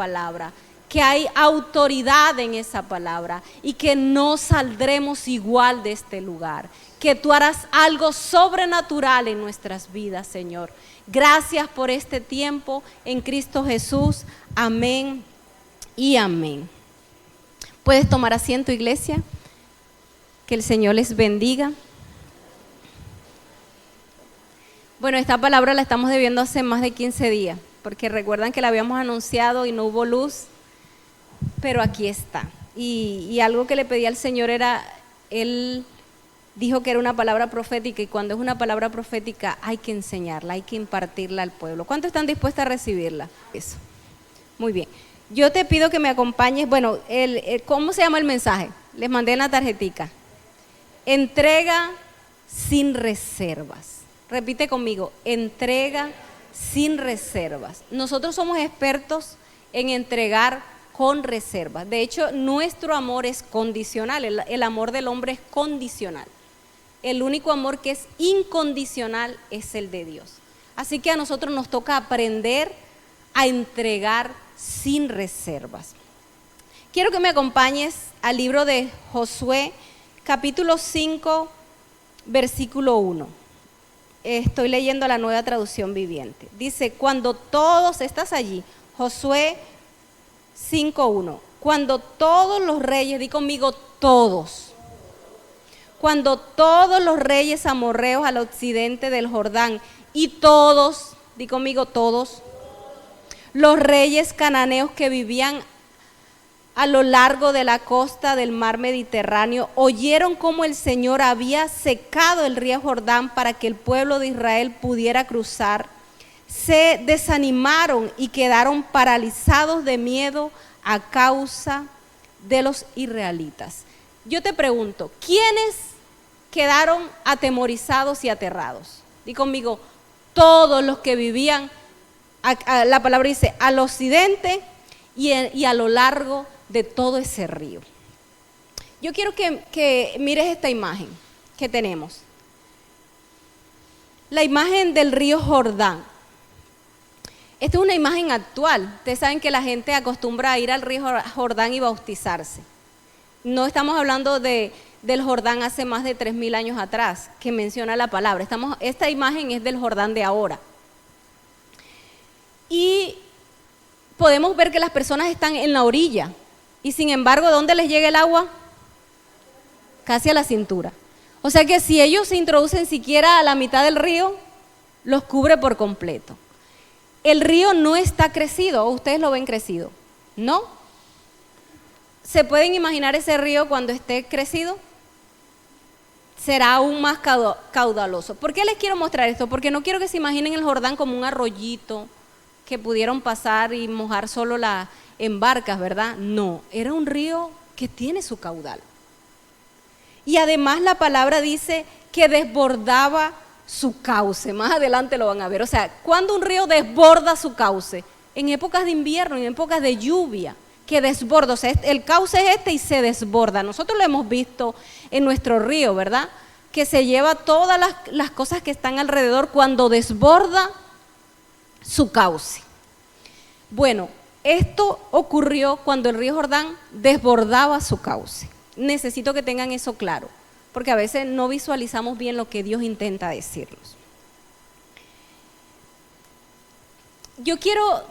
palabra, que hay autoridad en esa palabra y que no saldremos igual de este lugar, que tú harás algo sobrenatural en nuestras vidas, Señor. Gracias por este tiempo en Cristo Jesús. Amén y amén. ¿Puedes tomar asiento, iglesia? Que el Señor les bendiga. Bueno, esta palabra la estamos debiendo hace más de 15 días, porque recuerdan que la habíamos anunciado y no hubo luz, pero aquí está. Y algo que le pedí al Señor era, Él dijo que era una palabra profética, y cuando es una palabra profética hay que enseñarla, hay que impartirla al pueblo. ¿Cuántos están dispuestos a recibirla? Eso. Muy bien. Yo te pido que me acompañes. Bueno, ¿cómo se llama el mensaje? Les mandé en la tarjetica. Entrega sin reservas. Repite conmigo, entrega sin reservas. Nosotros somos expertos en entregar con reservas. De hecho, nuestro amor es condicional. El amor del hombre es condicional. El único amor que es incondicional es el de Dios. Así que a nosotros nos toca aprender a entregar sin reservas. Quiero que me acompañes al libro de Josué, capítulo 5, versículo 1. Estoy leyendo la Nueva Traducción Viviente. Dice, cuando todos, estás allí, Josué 5:1. Cuando todos los reyes, di conmigo todos. Cuando todos los reyes amorreos al occidente del Jordán y todos, di conmigo todos, los reyes cananeos que vivían a lo largo de la costa del mar Mediterráneo, oyeron cómo el Señor había secado el río Jordán para que el pueblo de Israel pudiera cruzar, se desanimaron y quedaron paralizados de miedo a causa de los israelitas. Yo te pregunto, ¿quiénes quedaron atemorizados y aterrados? Di conmigo, todos los que vivían, la palabra dice, al occidente y a lo largo de todo ese río. Yo quiero que mires esta imagen que tenemos. La imagen del río Jordán. Esta es una imagen actual. Ustedes saben que la gente acostumbra a ir al río Jordán y bautizarse. No estamos hablando del Jordán hace más de 3000 años atrás, que menciona la palabra. Esta imagen es del Jordán de ahora. Y podemos ver que las personas están en la orilla. Y sin embargo, ¿dónde les llega el agua? Casi a la cintura. O sea que si ellos se introducen siquiera a la mitad del río, los cubre por completo. El río no está crecido, ¿o ustedes lo ven crecido? ¿No? ¿Se pueden imaginar ese río cuando esté crecido? Será aún más caudaloso. ¿Por qué les quiero mostrar esto? Porque no quiero que se imaginen el Jordán como un arroyito que pudieron pasar y mojar solo en barcas, ¿verdad? No, era un río que tiene su caudal. Y además la palabra dice que desbordaba su cauce. Más adelante lo van a ver. O sea, cuando un río desborda su cauce, en épocas de invierno, en épocas de lluvia, que desborda. O sea, el cauce es este y se desborda. Nosotros lo hemos visto en nuestro río, ¿verdad? Que se lleva todas las cosas que están alrededor cuando desborda su cauce. Bueno, esto ocurrió cuando el río Jordán desbordaba su cauce. Necesito que tengan eso claro, porque a veces no visualizamos bien lo que Dios intenta decirnos. Yo quiero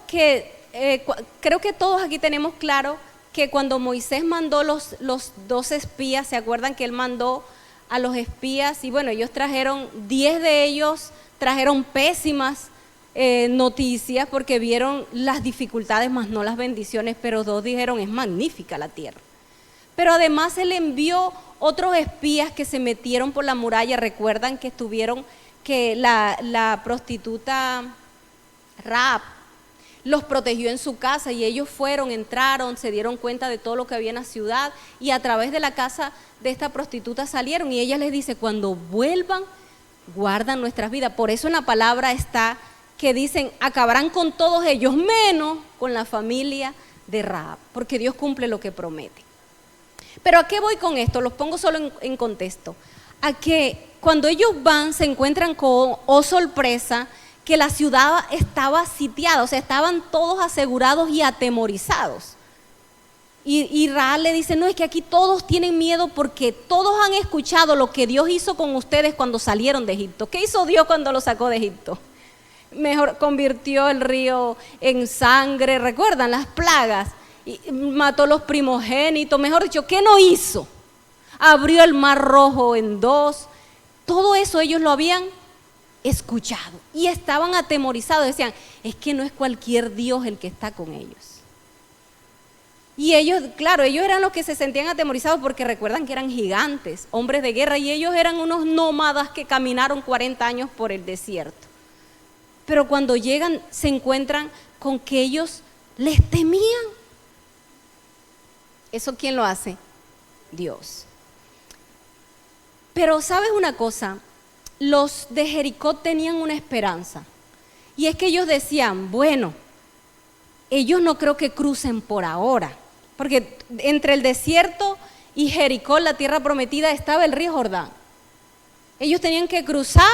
creo que todos aquí tenemos claro que cuando Moisés mandó los 12 espías, ¿se acuerdan que él mandó a los espías? Y bueno, ellos trajeron, 10 de ellos trajeron pésimas noticias porque vieron las dificultades más no las bendiciones, pero 2 dijeron es magnífica la tierra. Pero además él envió otros espías que se metieron por la muralla. Recuerdan que estuvieron, que la prostituta Rahab los protegió en su casa y ellos entraron, se dieron cuenta de todo lo que había en la ciudad y a través de la casa de esta prostituta salieron y ella les dice, cuando vuelvan, guardan nuestras vidas. Por eso en la palabra está que dicen, acabarán con todos ellos, menos con la familia de Rahab, porque Dios cumple lo que promete. Pero ¿a qué voy con esto? Los pongo solo en contexto. A que cuando ellos van, se encuentran con, oh sorpresa, que la ciudad estaba sitiada, o sea, estaban todos asegurados y atemorizados. Y Raab le dice, no, es que aquí todos tienen miedo porque todos han escuchado lo que Dios hizo con ustedes cuando salieron de Egipto. ¿Qué hizo Dios cuando los sacó de Egipto? Mejor convirtió el río en sangre, ¿recuerdan? Las plagas, y mató los primogénitos, mejor dicho, ¿qué no hizo? Abrió el mar rojo en dos, todo eso ellos lo habían escuchado y estaban atemorizados, decían, es que no es cualquier Dios el que está con ellos. Y ellos, claro, ellos eran los que se sentían atemorizados porque recuerdan que eran gigantes, hombres de guerra, y ellos eran unos nómadas que caminaron 40 años por el desierto. Pero cuando llegan se encuentran con que ellos les temían. ¿Eso quién lo hace? Dios. Pero ¿sabes una cosa? Los de Jericó tenían una esperanza. Y es que ellos decían, bueno, ellos no creo que crucen por ahora. Porque entre el desierto y Jericó, la tierra prometida, estaba el río Jordán. Ellos tenían que cruzar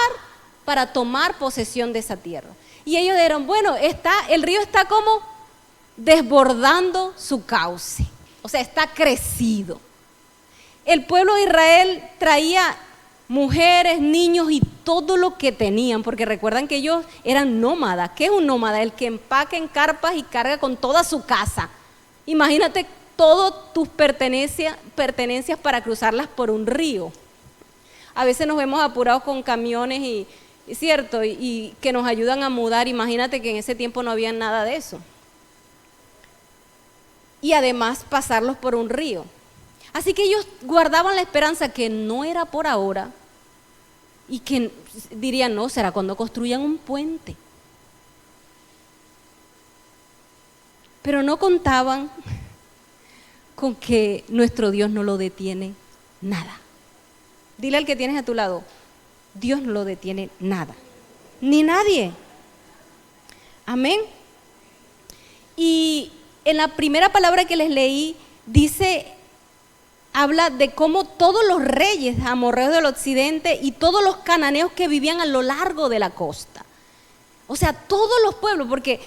para tomar posesión de esa tierra. Y ellos dijeron, bueno, el río está como desbordando su cauce. O sea, está crecido. El pueblo de Israel traía mujeres, niños y todo lo que tenían, porque recuerdan que ellos eran nómadas. ¿Qué es un nómada? El que empaca en carpas y carga con toda su casa. Imagínate todas tus pertenencias para cruzarlas por un río. A veces nos vemos apurados con camiones y cierto, y que nos ayudan a mudar. Imagínate que en ese tiempo no había nada de eso. Y además pasarlos por un río. Así que ellos guardaban la esperanza que no era por ahora y que dirían, no, será cuando construyan un puente. Pero no contaban con que nuestro Dios no lo detiene nada. Dile al que tienes a tu lado, Dios no lo detiene nada, ni nadie. Amén. Y en la primera palabra que les leí, habla de cómo todos los reyes amorreos del occidente y todos los cananeos que vivían a lo largo de la costa. O sea, todos los pueblos, porque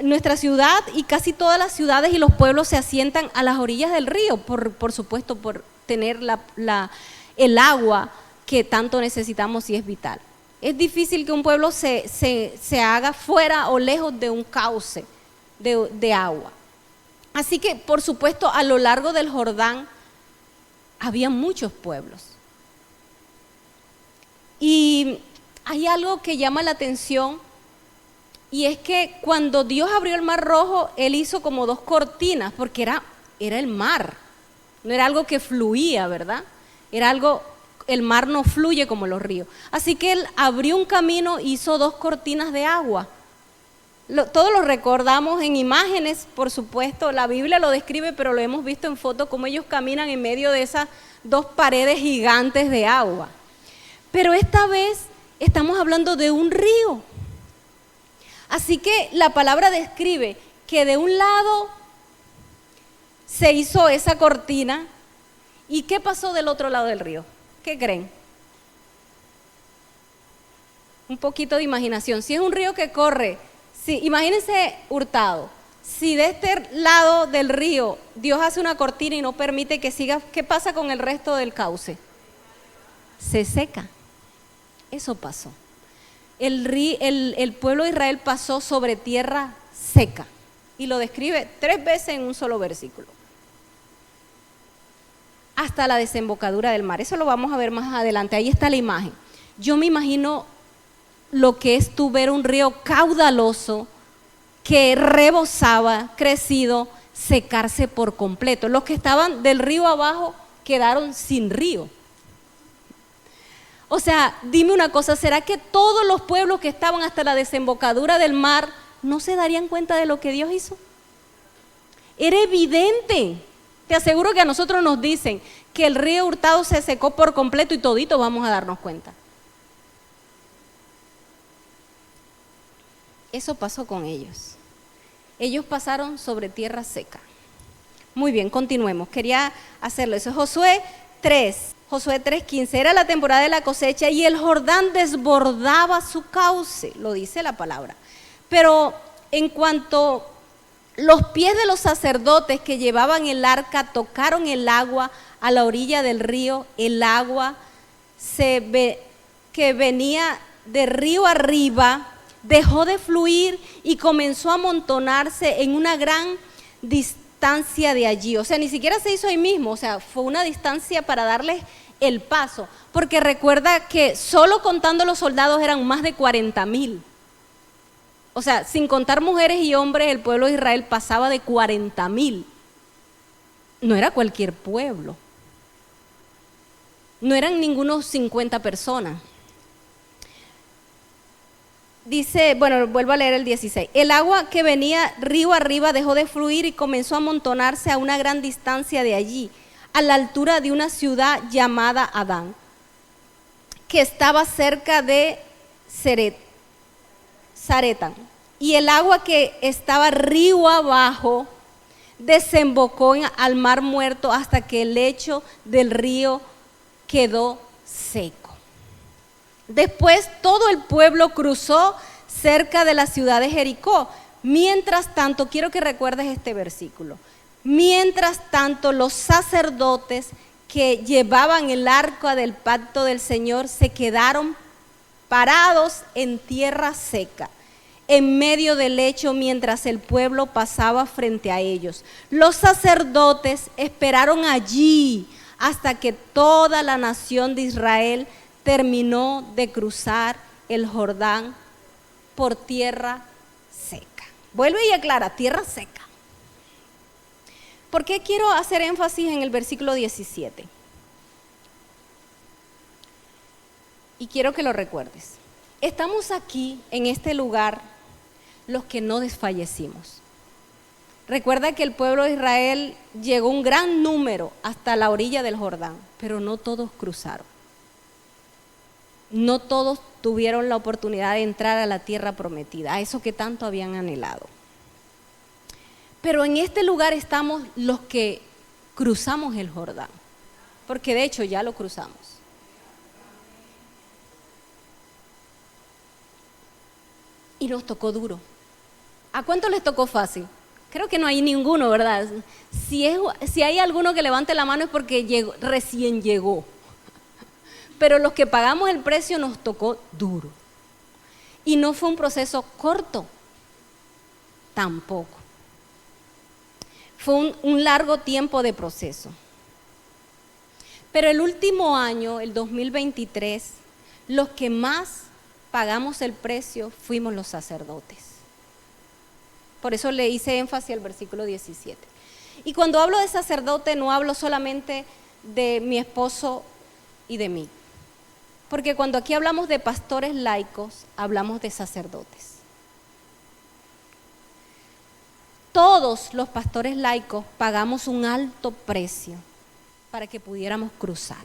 nuestra ciudad y casi todas las ciudades y los pueblos se asientan a las orillas del río, por supuesto, por tener el agua que tanto necesitamos y es vital. Es difícil que un pueblo se haga fuera o lejos de un cauce de agua. Así que, por supuesto, a lo largo del Jordán había muchos pueblos. Y hay algo que llama la atención, y es que cuando Dios abrió el Mar Rojo, Él hizo como dos cortinas, porque era el mar, no era algo que fluía, ¿verdad? El mar no fluye como los ríos. Así que Él abrió un camino, hizo dos cortinas de agua. Todos lo recordamos en imágenes, por supuesto, la Biblia lo describe, pero lo hemos visto en fotos, como ellos caminan en medio de esas dos paredes gigantes de agua. Pero esta vez estamos hablando de un río. Así que la palabra describe que de un lado se hizo esa cortina, ¿y qué pasó del otro lado del río? ¿Qué creen? Un poquito de imaginación. Si es un río que corre, imagínense Hurtado, si de este lado del río Dios hace una cortina y no permite que siga, ¿qué pasa con el resto del cauce? Se seca. Eso pasó. El pueblo de Israel pasó sobre tierra seca y lo describe 3 veces en un solo versículo. Hasta la desembocadura del mar. Eso lo vamos a ver más adelante. Ahí está la imagen. Yo me imagino lo que es tú ver un río caudaloso que rebosaba, crecido, secarse por completo. Los que estaban del río abajo quedaron sin río. O sea, dime una cosa, ¿será que todos los pueblos que estaban hasta la desembocadura del mar no se darían cuenta de lo que Dios hizo? Era evidente. Te aseguro que a nosotros nos dicen que el río Hurtado se secó por completo y todito vamos a darnos cuenta. Eso pasó con ellos. Ellos pasaron sobre tierra seca. Muy bien, continuemos. Quería hacerlo. Eso es Josué 3. Josué 3:15, era la temporada de la cosecha y el Jordán desbordaba su cauce, lo dice la palabra. Pero en cuanto los pies de los sacerdotes que llevaban el arca tocaron el agua a la orilla del río, el agua que venía de río arriba dejó de fluir y comenzó a amontonarse en una gran distancia de allí. O sea, ni siquiera se hizo ahí mismo, o sea, fue una distancia para darles el paso, porque recuerda que solo contando los soldados eran más de 40,000. O sea, sin contar mujeres y hombres, el pueblo de Israel pasaba de 40,000. No era cualquier pueblo. No eran ningunos 50 personas. Dice, bueno, vuelvo a leer el 16. El agua que venía río arriba dejó de fluir y comenzó a amontonarse a una gran distancia de allí, a la altura de una ciudad llamada Adán, que estaba cerca de Zaretán. Y el agua que estaba río abajo desembocó al mar muerto hasta que el lecho del río quedó seco. Después todo el pueblo cruzó cerca de la ciudad de Jericó. Mientras tanto, quiero que recuerdes este versículo. Mientras tanto, los sacerdotes que llevaban el arca del pacto del Señor se quedaron parados en tierra seca, en medio del lecho, mientras el pueblo pasaba frente a ellos. Los sacerdotes esperaron allí hasta que toda la nación de Israel terminó de cruzar el Jordán por tierra seca. Vuelve y aclara, tierra seca. ¿Por qué quiero hacer énfasis en el versículo 17? Y quiero que lo recuerdes. Estamos aquí, en este lugar, los que no desfallecimos. Recuerda que el pueblo de Israel llegó un gran número hasta la orilla del Jordán, pero no todos cruzaron. No todos tuvieron la oportunidad de entrar a la tierra prometida, a eso que tanto habían anhelado. Pero en este lugar estamos los que cruzamos el Jordán, porque de hecho ya lo cruzamos. Y nos tocó duro. ¿A cuánto les tocó fácil? Creo que no hay ninguno, ¿verdad? Si hay alguno que levante la mano es porque recién llegó. Pero los que pagamos el precio nos tocó duro. Y no fue un proceso corto, tampoco. Fue un largo tiempo de proceso. Pero el último año, el 2023, los que más pagamos el precio fuimos los sacerdotes. Por eso le hice énfasis al versículo 17. Y cuando hablo de sacerdote no hablo solamente de mi esposo y de mí. Porque cuando aquí hablamos de pastores laicos, hablamos de sacerdotes. Todos los pastores laicos pagamos un alto precio para que pudiéramos cruzar.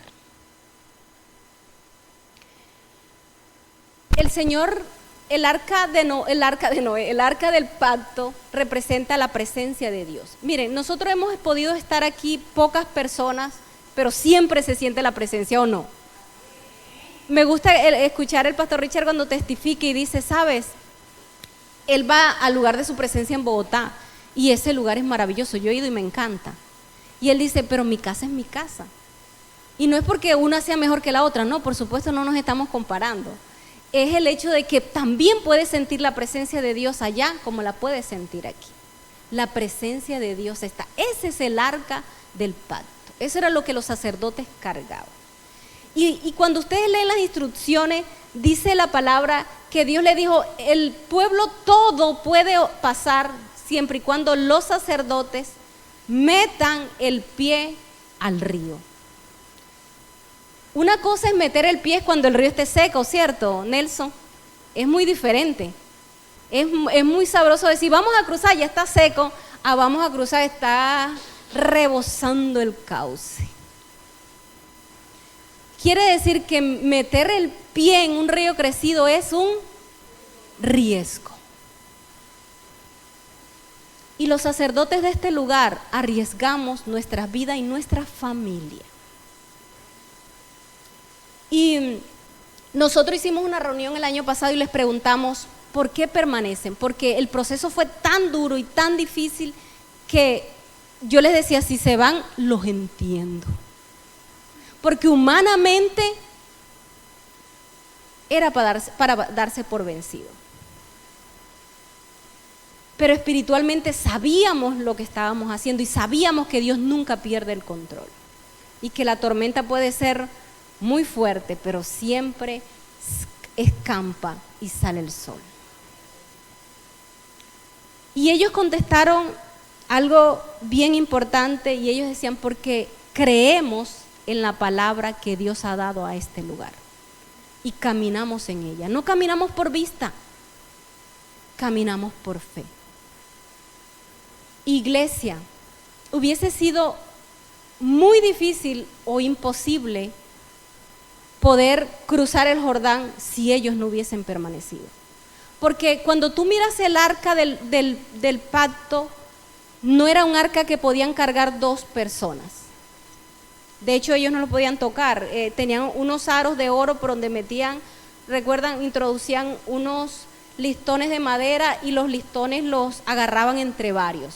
El Señor, el arca del pacto representa la presencia de Dios. Miren, nosotros hemos podido estar aquí pocas personas, pero siempre se siente la presencia, ¿o no? Me gusta escuchar el pastor Richard cuando testifica y dice, ¿sabes? Él va al lugar de su presencia en Bogotá y ese lugar es maravilloso, yo he ido y me encanta. Y él dice, pero mi casa es mi casa. Y no es porque una sea mejor que la otra, no, por supuesto no nos estamos comparando. Es el hecho de que también puedes sentir la presencia de Dios allá como la puedes sentir aquí. La presencia de Dios está. Ese es el arca del pacto. Eso era lo que los sacerdotes cargaban. Y cuando ustedes leen las instrucciones, dice la palabra que Dios le dijo, el pueblo todo puede pasar siempre y cuando los sacerdotes metan el pie al río. Una cosa es meter el pie cuando el río esté seco, ¿cierto, Nelson? Es muy diferente. Es muy sabroso decir, vamos a cruzar, ya está seco, vamos a cruzar, está rebosando el cauce. Quiere decir que meter el pie en un río crecido es un riesgo. Y los sacerdotes de este lugar arriesgamos nuestra vida y nuestra familia. Y nosotros hicimos una reunión el año pasado y les preguntamos por qué permanecen, porque el proceso fue tan duro y tan difícil que yo les decía, si se van, los entiendo. Porque humanamente era para darse por vencido. Pero espiritualmente sabíamos lo que estábamos haciendo y sabíamos que Dios nunca pierde el control. Y que la tormenta puede ser muy fuerte, pero siempre escampa y sale el sol. Y ellos contestaron algo bien importante y ellos decían, porque creemos en la palabra que Dios ha dado a este lugar y caminamos en ella. No caminamos por vista, caminamos por fe. Iglesia, hubiese sido muy difícil o imposible poder cruzar el Jordán si ellos no hubiesen permanecido. Porque cuando tú miras el arca del pacto, no era un arca que podían cargar 2 personas. De hecho, ellos no lo podían tocar. Tenían unos aros de oro por donde metían, recuerdan, introducían unos listones de madera y los listones los agarraban entre varios.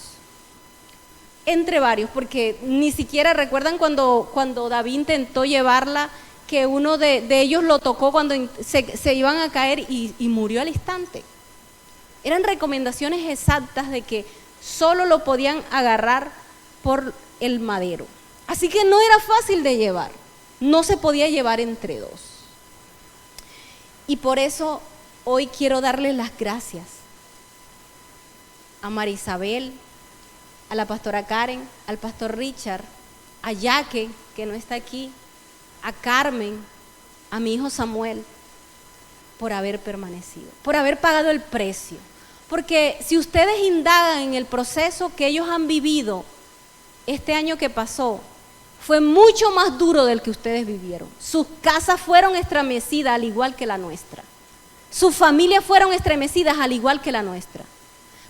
Entre varios, porque ni siquiera recuerdan cuando David intentó llevarla, que uno de ellos lo tocó cuando se iban a caer y murió al instante. Eran recomendaciones exactas de que solo lo podían agarrar por el madero. Así que no era fácil de llevar, no se podía llevar entre 2. Y por eso hoy quiero darles las gracias a María Isabel, a la pastora Karen, al pastor Richard, a Yaque, que no está aquí, a Carmen, a mi hijo Samuel, por haber permanecido, por haber pagado el precio. Porque si ustedes indagan en el proceso que ellos han vivido este año que pasó, fue mucho más duro del que ustedes vivieron. Sus casas fueron estremecidas al igual que la nuestra. Sus familias fueron estremecidas al igual que la nuestra.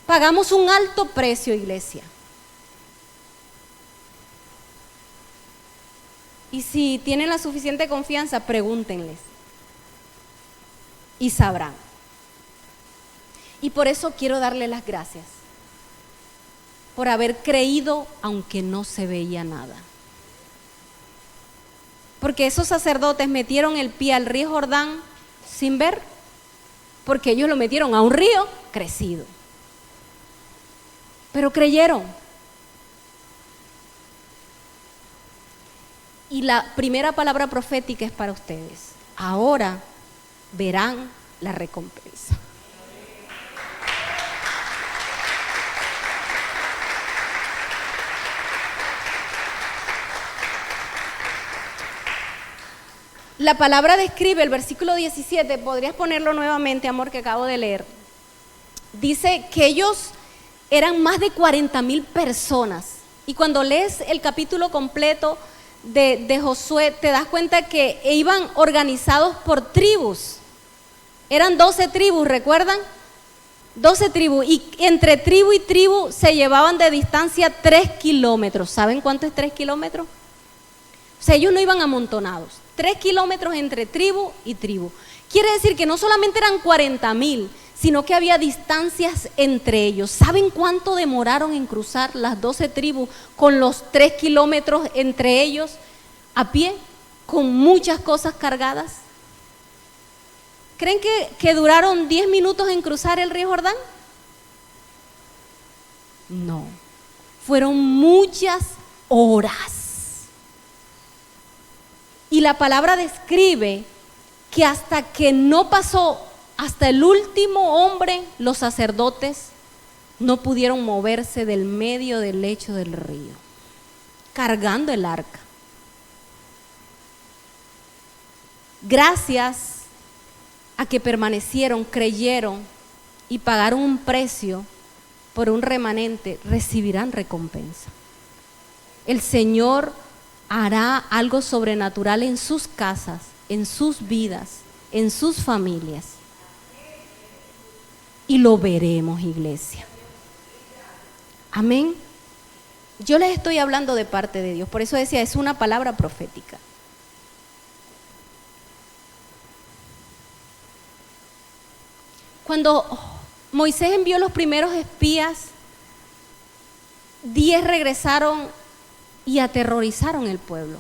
Pagamos un alto precio, iglesia. Y si tienen la suficiente confianza, pregúntenles y sabrán. Y por eso quiero darle las gracias, por haber creído aunque no se veía nada. Porque esos sacerdotes metieron el pie al río Jordán sin ver, porque ellos lo metieron a un río crecido. Pero creyeron. Y la primera palabra profética es para ustedes. Ahora verán la recompensa. La palabra describe, el versículo 17, podrías ponerlo nuevamente, amor, que acabo de leer. Dice que ellos eran más de 40,000 personas. Y cuando lees el capítulo completo de Josué, te das cuenta que iban organizados por tribus. Eran 12 tribus, ¿recuerdan? 12 tribus, y entre tribu y tribu se llevaban de distancia 3 kilómetros. ¿Saben cuánto es 3 kilómetros? O sea, ellos no iban amontonados. 3 kilómetros entre tribu y tribu. Quiere decir que no solamente eran 40,000, sino que había distancias entre ellos. ¿Saben cuánto demoraron en cruzar las 12 tribus con los 3 kilómetros entre ellos a pie, con muchas cosas cargadas? ¿Creen que duraron 10 minutos en cruzar el río Jordán? No, fueron muchas horas. Y la palabra describe que hasta que no pasó, hasta el último hombre, los sacerdotes no pudieron moverse del medio del lecho del río, cargando el arca. Gracias a que permanecieron, creyeron y pagaron un precio por un remanente, recibirán recompensa. El Señor hará algo sobrenatural en sus casas, en sus vidas, en sus familias. Y lo veremos, iglesia. Amén. Yo les estoy hablando de parte de Dios, por eso decía, es una palabra profética. Cuando Moisés envió los primeros espías, 10 regresaron y aterrorizaron el pueblo.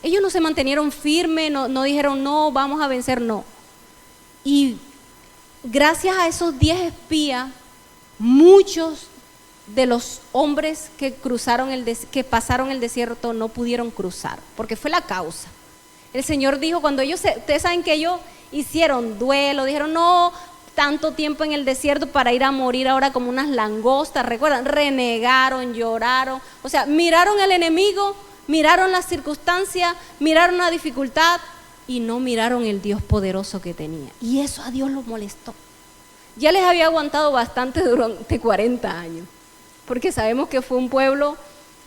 Ellos no se mantenieron firmes, no dijeron, no, vamos a vencer, no. Y gracias a esos 10 espías, muchos de los hombres que pasaron el desierto no pudieron cruzar, porque fue la causa. El Señor dijo, cuando ustedes saben que ellos hicieron duelo, dijeron, no, tanto tiempo en el desierto para ir a morir ahora como unas langostas, ¿recuerdan? Renegaron, lloraron, o sea, miraron al enemigo, miraron las circunstancias, miraron la dificultad y no miraron el Dios poderoso que tenía. Y eso a Dios lo molestó. Ya les había aguantado bastante durante 40 años, porque sabemos que fue un pueblo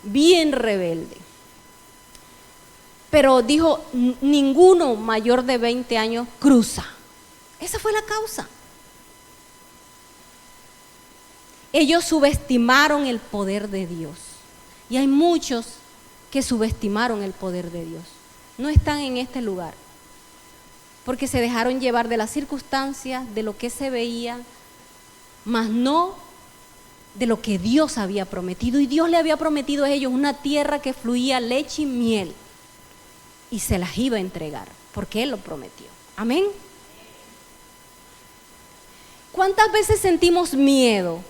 bien rebelde. Pero dijo, ninguno mayor de 20 años cruza. Esa fue la causa. Ellos subestimaron el poder de Dios. Y hay muchos que subestimaron el poder de Dios. No están en este lugar, porque se dejaron llevar de las circunstancias, de lo que se veía, mas no de lo que Dios había prometido. Y Dios le había prometido a ellos una tierra que fluía leche y miel, y se las iba a entregar, porque Él lo prometió. Amén. ¿Cuántas veces sentimos miedo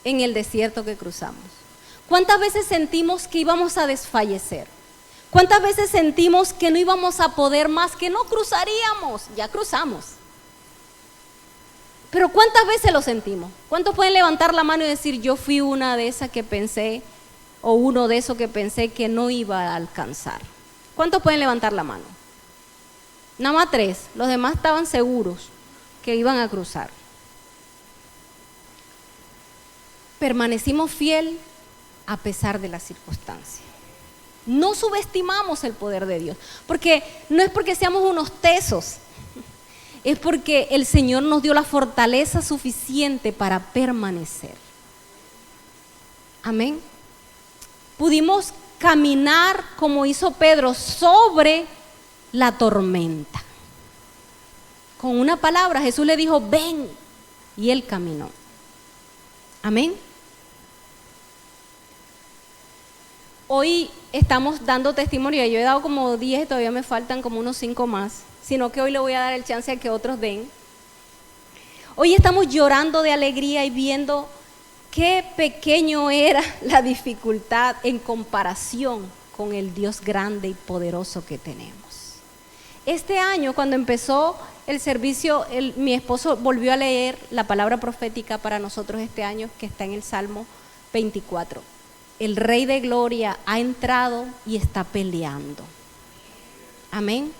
en el desierto que cruzamos? ¿Cuántas veces sentimos que íbamos a desfallecer? ¿Cuántas veces sentimos que no íbamos a poder más, que no cruzaríamos? Ya cruzamos. Pero ¿cuántas veces lo sentimos? ¿Cuántos pueden levantar la mano y decir, yo fui una de esas que pensé, o uno de esos que pensé que no iba a alcanzar? ¿Cuántos pueden levantar la mano? Nada más 3, los demás estaban seguros que iban a cruzar. Permanecimos fiel a pesar de las circunstancias. No subestimamos el poder de Dios, porque no es porque seamos unos tesos, es porque el Señor nos dio la fortaleza suficiente para permanecer. Amén. Pudimos caminar como hizo Pedro sobre la tormenta. Con una palabra Jesús le dijo, ven, y él caminó. Amén. Hoy estamos dando testimonio, yo he dado como 10 y todavía me faltan como unos 5 más, sino que hoy le voy a dar el chance a que otros den. Hoy estamos llorando de alegría y viendo qué pequeño era la dificultad en comparación con el Dios grande y poderoso que tenemos. Este año, cuando empezó el servicio, mi esposo volvió a leer la palabra profética para nosotros este año, que está en el Salmo 24. El Rey de Gloria ha entrado y está peleando. Amén.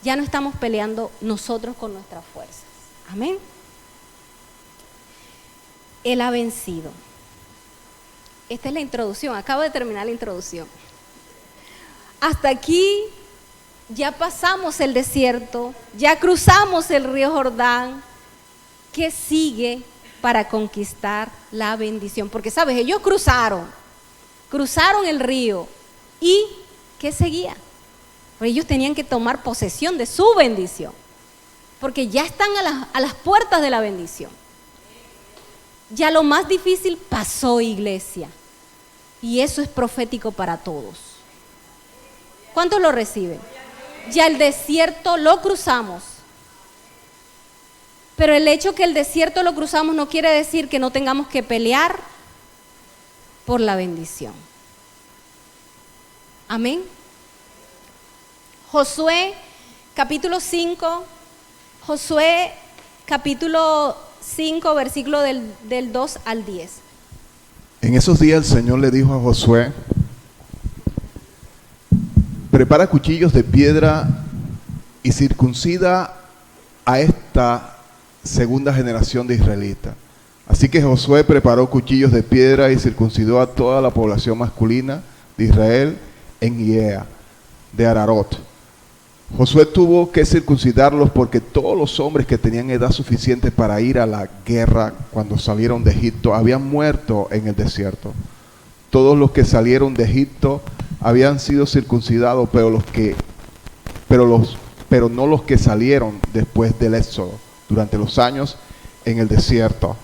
Ya no estamos peleando nosotros con nuestras fuerzas. Amén. Él ha vencido. Esta es la introducción, acabo de terminar la introducción. Hasta aquí ya pasamos el desierto, ya cruzamos el río Jordán. ¿Qué sigue para conquistar la bendición? Porque sabes, ellos cruzaron el río. ¿Y qué seguía? Pues ellos tenían que tomar posesión de su bendición, porque ya están a las puertas de la bendición. Ya lo más difícil pasó, iglesia, y eso es profético para todos. ¿Cuántos lo reciben? Ya el desierto lo cruzamos, pero el hecho que el desierto lo cruzamos no quiere decir que no tengamos que pelear por la bendición. Amén. Josué capítulo 5, versículo del 2 al 10. En esos días el Señor le dijo a Josué: prepara cuchillos de piedra y circuncida a esta segunda generación de israelitas. Así que Josué preparó cuchillos de piedra y circuncidó a toda la población masculina de Israel en Gibeá de Ararot. Josué tuvo que circuncidarlos porque todos los hombres que tenían edad suficiente para ir a la guerra cuando salieron de Egipto habían muerto en el desierto. Todos los que salieron de Egipto habían sido circuncidados, pero no los que salieron después del éxodo, durante los años en el desierto.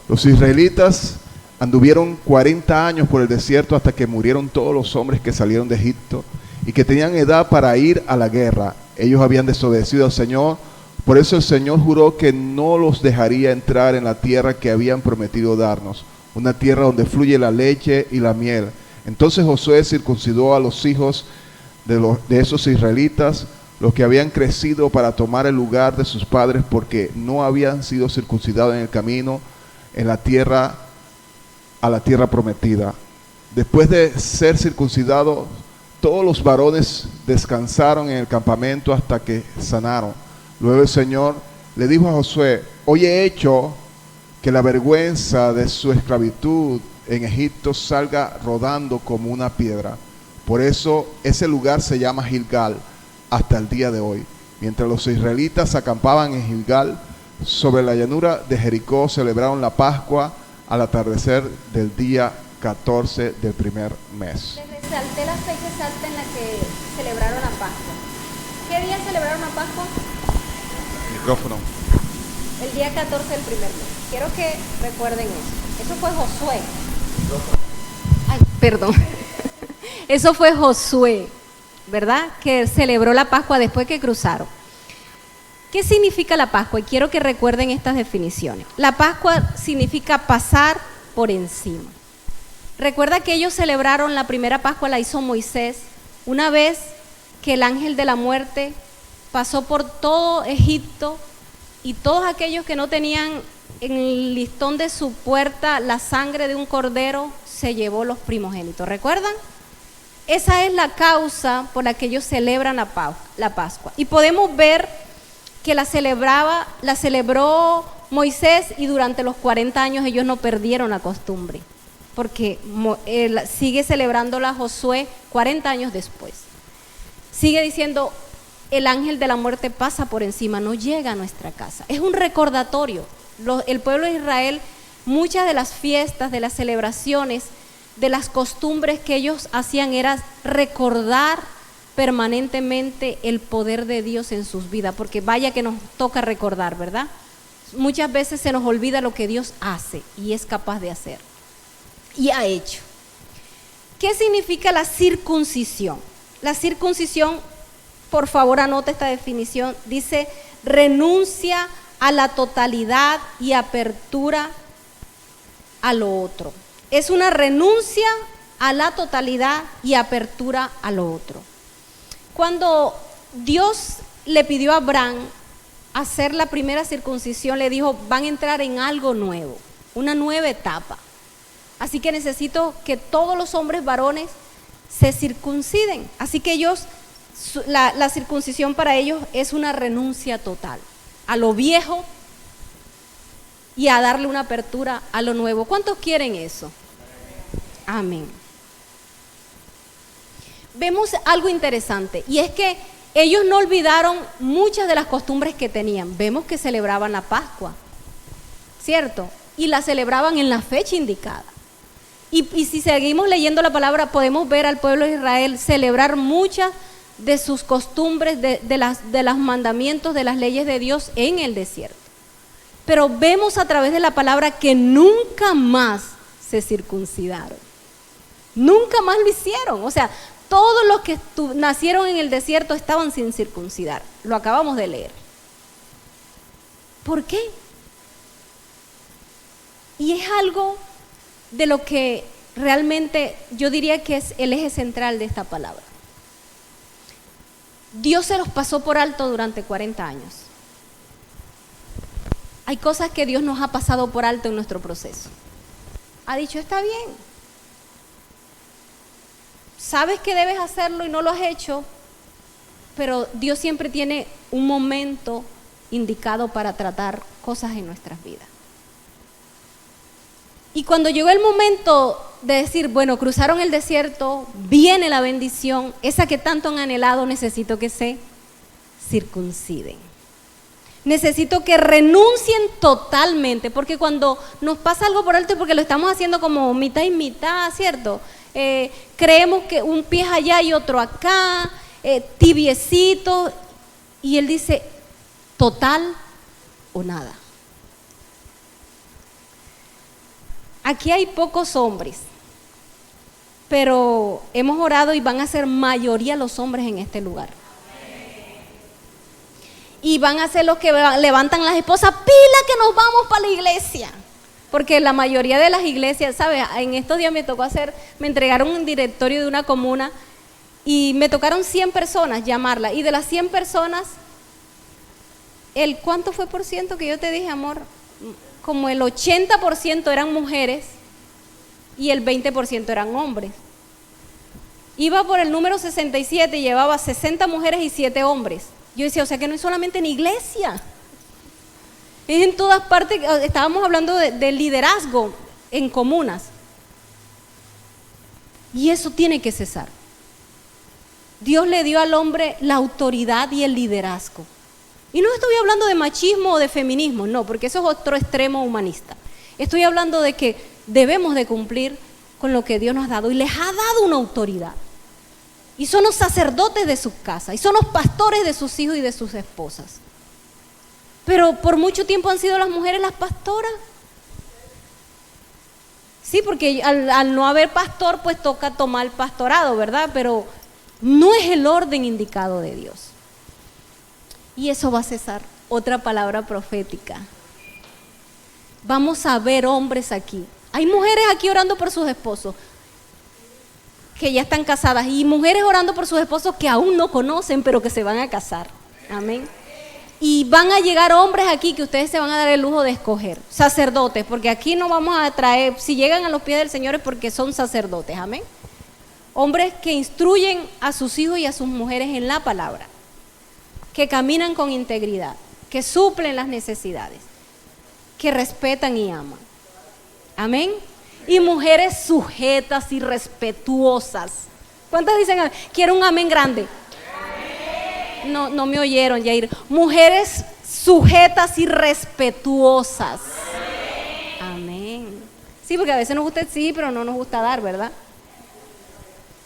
Los israelitas anduvieron 40 años por el desierto hasta que murieron todos los hombres que salieron de Egipto y que tenían edad para ir a la guerra. Ellos habían desobedecido al Señor, por eso el Señor juró que no los dejaría entrar en la tierra que habían prometido darnos, una tierra donde fluye la leche y la miel. Entonces Josué circuncidó a los hijos de esos israelitas, los que habían crecido para tomar el lugar de sus padres porque no habían sido circuncidados en el camino a la tierra prometida. Después de ser circuncidados, todos los varones descansaron en el campamento hasta que sanaron. Luego el Señor le dijo a Josué: hoy he hecho que la vergüenza de su esclavitud en Egipto salga rodando como una piedra. Por eso ese lugar se llama Gilgal hasta el día de hoy. Mientras los israelitas acampaban en Gilgal, sobre la llanura de Jericó, celebraron la Pascua al atardecer del día 14 del primer mes. Les resalté la fecha exacta en la que celebraron la Pascua. ¿Qué día celebraron la Pascua? Micrófono. El día 14 del primer mes. Quiero que recuerden eso. Eso fue Josué. Ay, perdón. Eso fue Josué, ¿verdad? Que celebró la Pascua después que cruzaron. ¿Qué significa la Pascua? Y quiero que recuerden estas definiciones. La Pascua significa pasar por encima. Recuerda que ellos celebraron la primera Pascua, la hizo Moisés, una vez que el ángel de la muerte pasó por todo Egipto y todos aquellos que no tenían en el listón de su puerta la sangre de un cordero, se llevó los primogénitos. ¿Recuerdan? Esa es la causa por la que ellos celebran la Pascua. Y podemos ver que la celebró Moisés, y durante los 40 años ellos no perdieron la costumbre, porque sigue celebrándola Josué 40 años después. Sigue diciendo: el ángel de la muerte pasa por encima, no llega a nuestra casa. Es un recordatorio. El pueblo de Israel, muchas de las fiestas, de las celebraciones, de las costumbres que ellos hacían era recordar permanentemente el poder de Dios en sus vidas, porque vaya que nos toca recordar, ¿verdad? Muchas veces se nos olvida lo que Dios hace y es capaz de hacer y ha hecho. ¿Qué significa la circuncisión? La circuncisión, por favor anota esta definición, dice: renuncia a la totalidad y apertura a lo otro. Es una renuncia a la totalidad y apertura a lo otro. Cuando Dios le pidió a Abraham hacer la primera circuncisión, le dijo: van a entrar en algo nuevo, una nueva etapa. Así que necesito que todos los hombres varones se circunciden. Así que la circuncisión para ellos es una renuncia total a lo viejo y a darle una apertura a lo nuevo. ¿Cuántos quieren eso? Amén. Vemos algo interesante, y es que ellos no olvidaron muchas de las costumbres que tenían. Vemos que celebraban la Pascua, ¿cierto? Y la celebraban en la fecha indicada. Y si seguimos leyendo la palabra, podemos ver al pueblo de Israel celebrar muchas de sus costumbres, de los mandamientos, de las leyes de Dios en el desierto. Pero vemos a través de la palabra que nunca más se circuncidaron. Nunca más lo hicieron. O sea, todos los que nacieron en el desierto estaban sin circuncidar. Lo acabamos de leer. ¿Por qué? Y es algo de lo que realmente yo diría que es el eje central de esta palabra. Dios se los pasó por alto durante 40 años. Hay cosas que Dios nos ha pasado por alto en nuestro proceso. Ha dicho: está bien. Sabes que debes hacerlo y no lo has hecho, pero Dios siempre tiene un momento indicado para tratar cosas en nuestras vidas. Y cuando llegó el momento de decir: bueno, cruzaron el desierto, viene la bendición, esa que tanto han anhelado, necesito que se circunciden. Necesito que renuncien totalmente, porque cuando nos pasa algo por alto es porque lo estamos haciendo como mitad y mitad, ¿cierto? Creemos que un pie allá y otro acá, tibiecito, y Él dice: total o nada. Aquí hay pocos hombres, pero hemos orado y van a ser mayoría los hombres en este lugar. Y van a ser los que levantan las esposas, pila que nos vamos para la iglesia. Porque la mayoría de las iglesias, ¿sabes? En estos días me entregaron un directorio de una comuna y me tocaron 100 personas llamarla. Y de las 100 personas, ¿cuánto fue por ciento que yo te dije, amor? Como el 80% eran mujeres y el 20% eran hombres. Iba por el número 67 y llevaba 60 mujeres y 7 hombres. Yo decía, o sea que no es solamente en iglesia, es en todas partes. Estábamos hablando de liderazgo en comunas. Y eso tiene que cesar. Dios le dio al hombre la autoridad y el liderazgo. Y no estoy hablando de machismo o de feminismo, no, porque eso es otro extremo humanista. Estoy hablando de que debemos de cumplir con lo que Dios nos ha dado y les ha dado una autoridad. Y son los sacerdotes de sus casas, y son los pastores de sus hijos y de sus esposas. Pero por mucho tiempo han sido las mujeres las pastoras. Sí, porque al no haber pastor, pues toca tomar el pastorado, ¿verdad? Pero no es el orden indicado de Dios. Y eso va a cesar. Otra palabra profética. Vamos a ver hombres aquí. Hay mujeres aquí orando por sus esposos que ya están casadas, y mujeres orando por sus esposos que aún no conocen, pero que se van a casar. Amén. Y van a llegar hombres aquí que ustedes se van a dar el lujo de escoger. Sacerdotes, porque aquí no vamos a traer, si llegan a los pies del Señor es porque son sacerdotes. Amén. Hombres que instruyen a sus hijos y a sus mujeres en la palabra, que caminan con integridad, que suplen las necesidades, que respetan y aman. Amén. Y mujeres sujetas y respetuosas. ¿Cuántas dicen amén? Quiero un amén grande. No me oyeron, Yair. Mujeres sujetas y respetuosas. Amén. Sí, porque a veces nos gusta el sí, pero no nos gusta dar, ¿verdad?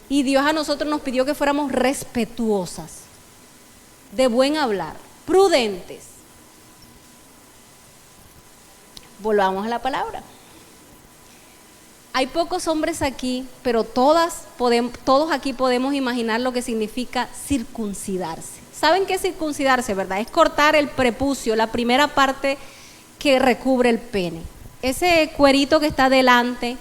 Y Dios a nosotros nos pidió que fuéramos respetuosas, de buen hablar, prudentes. Volvamos a la palabra. Hay pocos hombres aquí, pero todos aquí podemos imaginar lo que significa circuncidarse. ¿Saben qué es circuncidarse, verdad? Es cortar el prepucio, la primera parte que recubre el pene. Ese cuerito que está delante.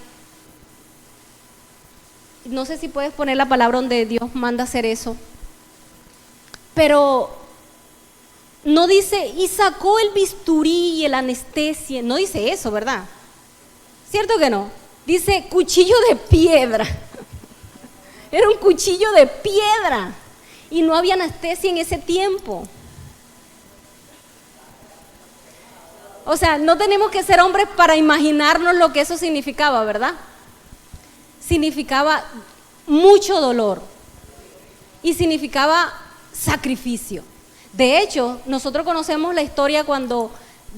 No sé si puedes poner la palabra donde Dios manda hacer eso. Pero no dice, y sacó el bisturí y el anestesia. No dice eso, ¿verdad? ¿Cierto que no? Dice cuchillo de piedra. Era un cuchillo de piedra. Y no había anestesia en ese tiempo. O sea, no tenemos que ser hombres para imaginarnos lo que eso significaba, ¿verdad? Significaba mucho dolor. Y significaba sacrificio. De hecho, nosotros conocemos la historia cuando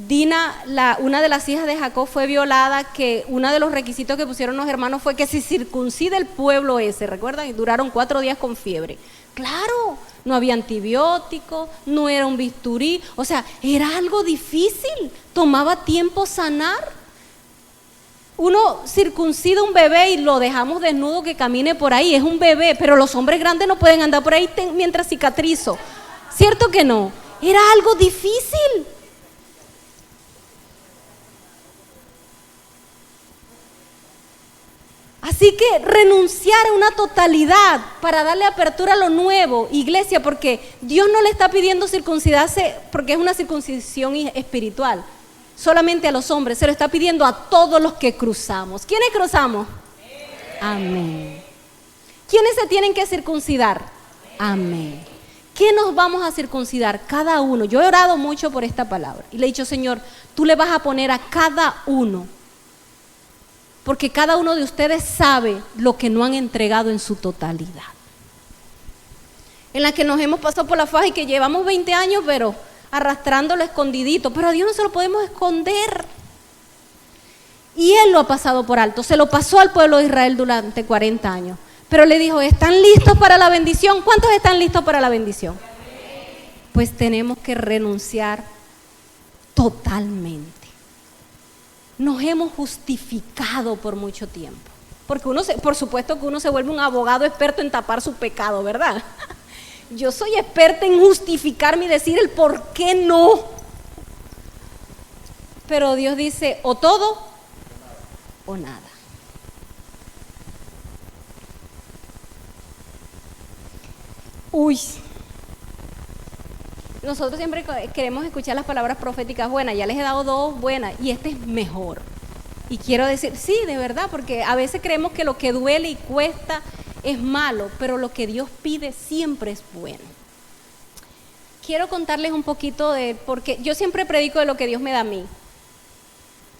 Dina, una de las hijas de Jacob, fue violada, que uno de los requisitos que pusieron los hermanos fue que se circuncide el pueblo ese, ¿recuerdan? Y duraron 4 días con fiebre. Claro, no había antibióticos, no era un bisturí, o sea, era algo difícil, tomaba tiempo sanar. Uno circuncida un bebé y lo dejamos desnudo que camine por ahí, es un bebé, pero los hombres grandes no pueden andar por ahí mientras cicatrizo. ¿Cierto que no? Era algo difícil. Así que renunciar a una totalidad para darle apertura a lo nuevo, iglesia, porque Dios no le está pidiendo circuncidarse porque es una circuncisión espiritual, solamente a los hombres, se lo está pidiendo a todos los que cruzamos. ¿Quiénes cruzamos? Amén. ¿Quiénes se tienen que circuncidar? Amén. ¿Qué nos vamos a circuncidar? Cada uno. Yo he orado mucho por esta palabra y le he dicho, Señor, tú le vas a poner a cada uno, porque cada uno de ustedes sabe lo que no han entregado en su totalidad. En la que nos hemos pasado por la faja y que llevamos 20 años, pero arrastrándolo escondidito. Pero a Dios no se lo podemos esconder. Y Él lo ha pasado por alto. Se lo pasó al pueblo de Israel durante 40 años. Pero le dijo, ¿están listos para la bendición? ¿Cuántos están listos para la bendición? Pues tenemos que renunciar totalmente. Nos hemos justificado por mucho tiempo. Porque por supuesto que uno se vuelve un abogado experto en tapar su pecado, ¿verdad? Yo soy experta en justificarme y decir el por qué no. Pero Dios dice o todo o nada. Uy, nosotros siempre queremos escuchar las palabras proféticas buenas, ya les he dado 2 buenas y esta es mejor. Y quiero decir, sí, de verdad, porque a veces creemos que lo que duele y cuesta es malo, pero lo que Dios pide siempre es bueno. Quiero contarles un poquito porque yo siempre predico de lo que Dios me da a mí.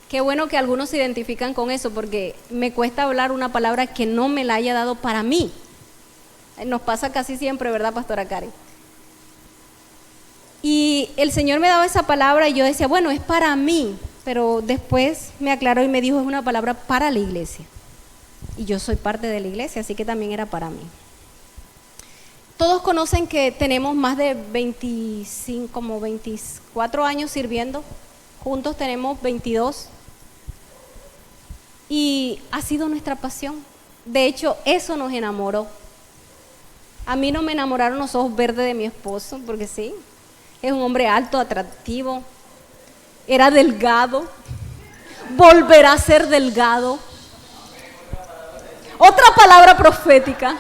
Qué bueno que algunos se identifican con eso, porque me cuesta hablar una palabra que no me la haya dado para mí. Nos pasa casi siempre, ¿verdad, Pastora Karen? Y el Señor me daba esa palabra y yo decía, bueno, es para mí, pero después me aclaró y me dijo, es una palabra para la iglesia. Y yo soy parte de la iglesia, así que también era para mí. Todos conocen que tenemos más de 24 años sirviendo, juntos tenemos 22. Y ha sido nuestra pasión. De hecho, eso nos enamoró. A mí no me enamoraron los ojos verdes de mi esposo, porque sí, es un hombre alto, atractivo, era delgado, volverá a ser delgado. Otra palabra profética.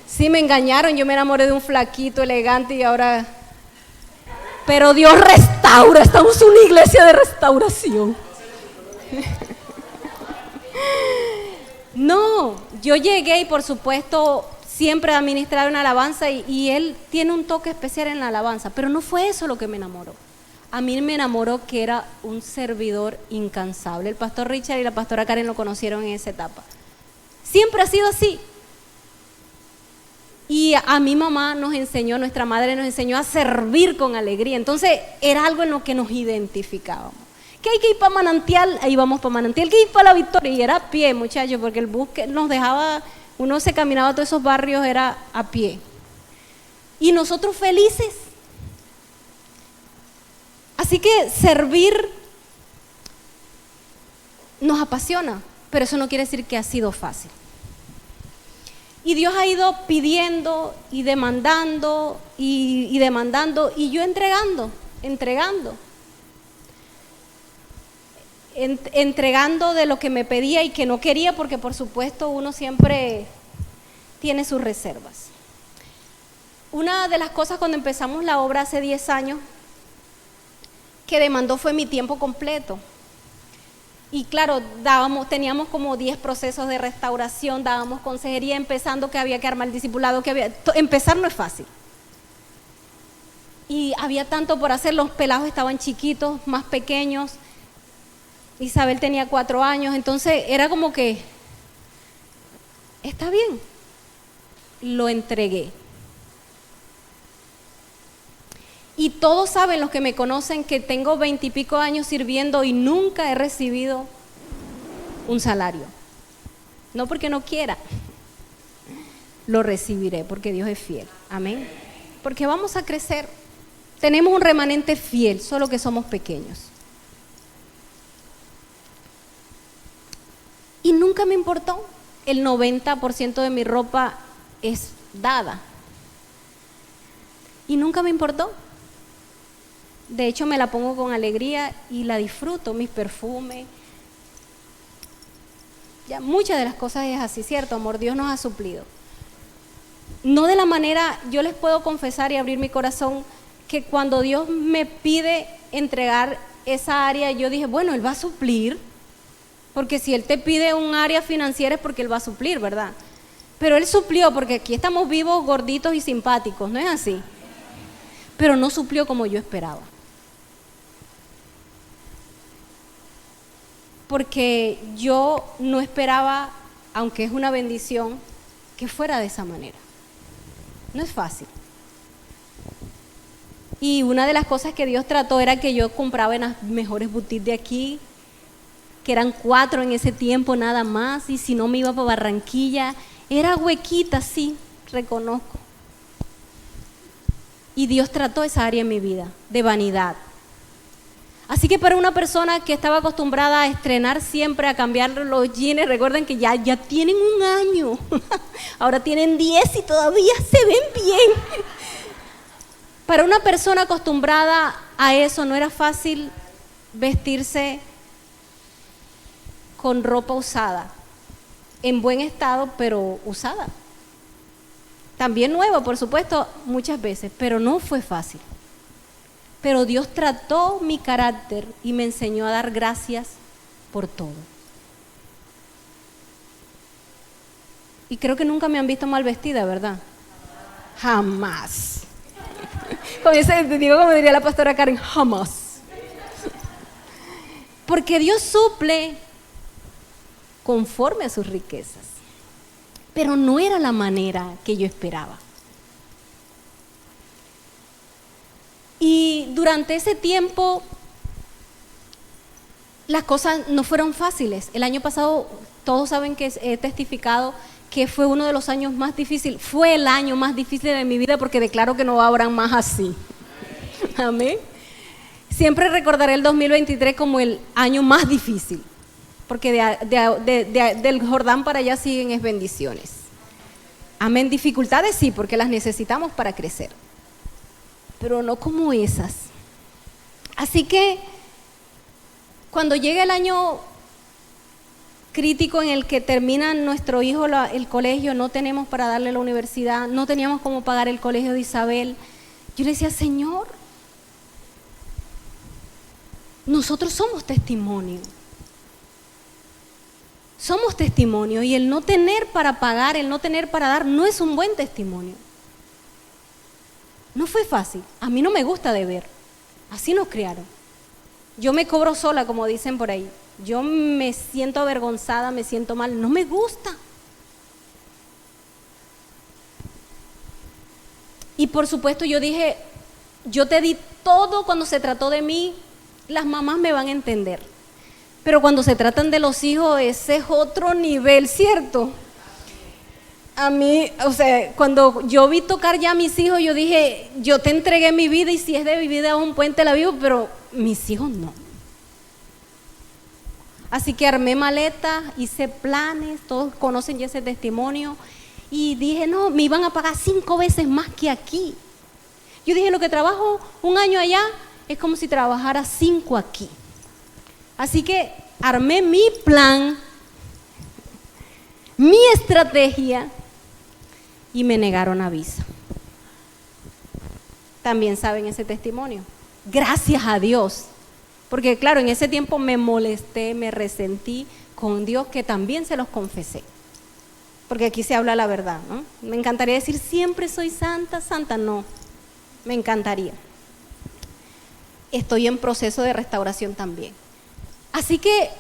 Sí, me engañaron, yo me enamoré de un flaquito elegante y ahora... Pero Dios restaura, estamos en una iglesia de restauración. No, yo llegué y por supuesto siempre administrar una alabanza y él tiene un toque especial en la alabanza, pero no fue eso lo que me enamoró. A mí me enamoró que era un servidor incansable. El pastor Richard y la pastora Karen lo conocieron en esa etapa. Siempre ha sido así. Y a mi mamá nos enseñó, nuestra madre nos enseñó a servir con alegría. Entonces era algo en lo que nos identificábamos. Que hay que ir para Manantial, ahí vamos para Manantial, que ir para La Victoria, y era a pie, muchachos, porque el bus que nos dejaba, uno se caminaba a todos esos barrios, era a pie. Y nosotros felices. Así que servir nos apasiona, pero eso no quiere decir que ha sido fácil. Y Dios ha ido pidiendo y demandando y demandando, y yo entregando. Entregando de lo que me pedía y que no quería, porque por supuesto uno siempre tiene sus reservas. Una de las cosas cuando empezamos la obra hace 10 años que demandó fue mi tiempo completo. Y claro, teníamos como 10 procesos de restauración, dábamos consejería, empezando que había que armar el discipulado, empezar no es fácil. Y había tanto por hacer, los pelados estaban chiquitos, más pequeños. Isabel tenía 4 años, entonces era como que, está bien, lo entregué. Y todos saben, los que me conocen, que tengo 20 y pico años sirviendo y nunca he recibido un salario. No porque no quiera, lo recibiré porque Dios es fiel. Amén. Porque vamos a crecer. Tenemos un remanente fiel, solo que somos pequeños. Y nunca me importó. El 90% de mi ropa es dada. Y nunca me importó. De hecho, me la pongo con alegría y la disfruto, mis perfumes. Ya, muchas de las cosas es así, ¿cierto? Amor, Dios nos ha suplido. No de la manera, yo les puedo confesar y abrir mi corazón, que cuando Dios me pide entregar esa área, yo dije, bueno, Él va a suplir. Porque si Él te pide un área financiera es porque Él va a suplir, ¿verdad? Pero Él suplió, porque aquí estamos vivos, gorditos y simpáticos, ¿no es así? Pero no suplió como yo esperaba. Porque yo no esperaba, aunque es una bendición, que fuera de esa manera. No es fácil. Y una de las cosas que Dios trató era que yo compraba en las mejores boutiques de aquí, que eran 4 en ese tiempo nada más, y si no me iba para Barranquilla, era huequita, sí, reconozco. Y Dios trató esa área en mi vida, de vanidad. Así que para una persona que estaba acostumbrada a estrenar siempre, a cambiar los jeans, recuerden que ya tienen un año, ahora tienen 10 y todavía se ven bien. Para una persona acostumbrada a eso no era fácil vestirse con ropa usada, en buen estado, pero usada. También nueva, por supuesto, muchas veces, pero no fue fácil. Pero Dios trató mi carácter y me enseñó a dar gracias por todo. Y creo que nunca me han visto mal vestida, ¿verdad? Jamás. Como diría la pastora Karen, jamás. Porque Dios suple conforme a sus riquezas. Pero no era la manera que yo esperaba. Y durante ese tiempo las cosas no fueron fáciles. El año pasado todos saben que he testificado que fue uno de los años más difíciles. Fue el año más difícil de mi vida porque declaro que no habrá más así. Amén. Siempre recordaré el 2023 como el año más difícil. Porque del Jordán para allá siguen es bendiciones. Amén. Dificultades sí, porque las necesitamos para crecer. Pero no como esas. Así que cuando llega el año crítico en el que termina nuestro hijo el colegio, no tenemos para darle la universidad, no teníamos cómo pagar el colegio de Isabel, yo le decía, Señor, nosotros somos testimonio. Somos testimonio y el no tener para pagar, el no tener para dar, no es un buen testimonio. No fue fácil, a mí no me gusta deber, así nos criaron. Yo me cobro sola, como dicen por ahí. Yo me siento avergonzada, me siento mal, no me gusta. Y por supuesto yo dije, yo te di todo cuando se trató de mí, las mamás me van a entender. Pero cuando se tratan de los hijos, ese es otro nivel, ¿cierto? A mí, o sea, cuando yo vi tocar ya a mis hijos, yo dije, yo te entregué mi vida y si es de vivir a un puente la vivo, pero mis hijos no. Así que armé maletas, hice planes, todos conocen ya ese testimonio, y dije, no, me iban a pagar 5 veces más que aquí. Yo dije, lo que trabajo un año allá es como si trabajara 5 aquí. Así que armé mi plan, mi estrategia, y me negaron a visa. También saben ese testimonio. Gracias a Dios. Porque claro, en ese tiempo me molesté, me resentí con Dios, que también se los confesé. Porque aquí se habla la verdad, ¿no? Me encantaría decir siempre soy santa, santa, no. Me encantaría. Estoy en proceso de restauración también. Así que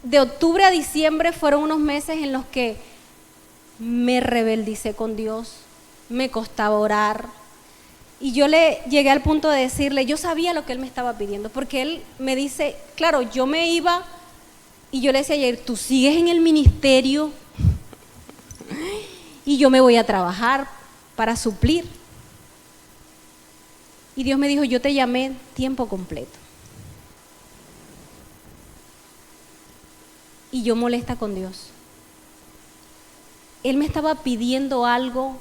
de octubre a diciembre fueron unos meses en los que me rebeldicé con Dios, me costaba orar. Y yo le llegué al punto de decirle, yo sabía lo que él me estaba pidiendo, porque él me dice, claro, yo me iba y yo le decía ayer, tú sigues en el ministerio y yo me voy a trabajar para suplir. Y Dios me dijo, yo te llamé tiempo completo. Y yo molesta con Dios. Él me estaba pidiendo algo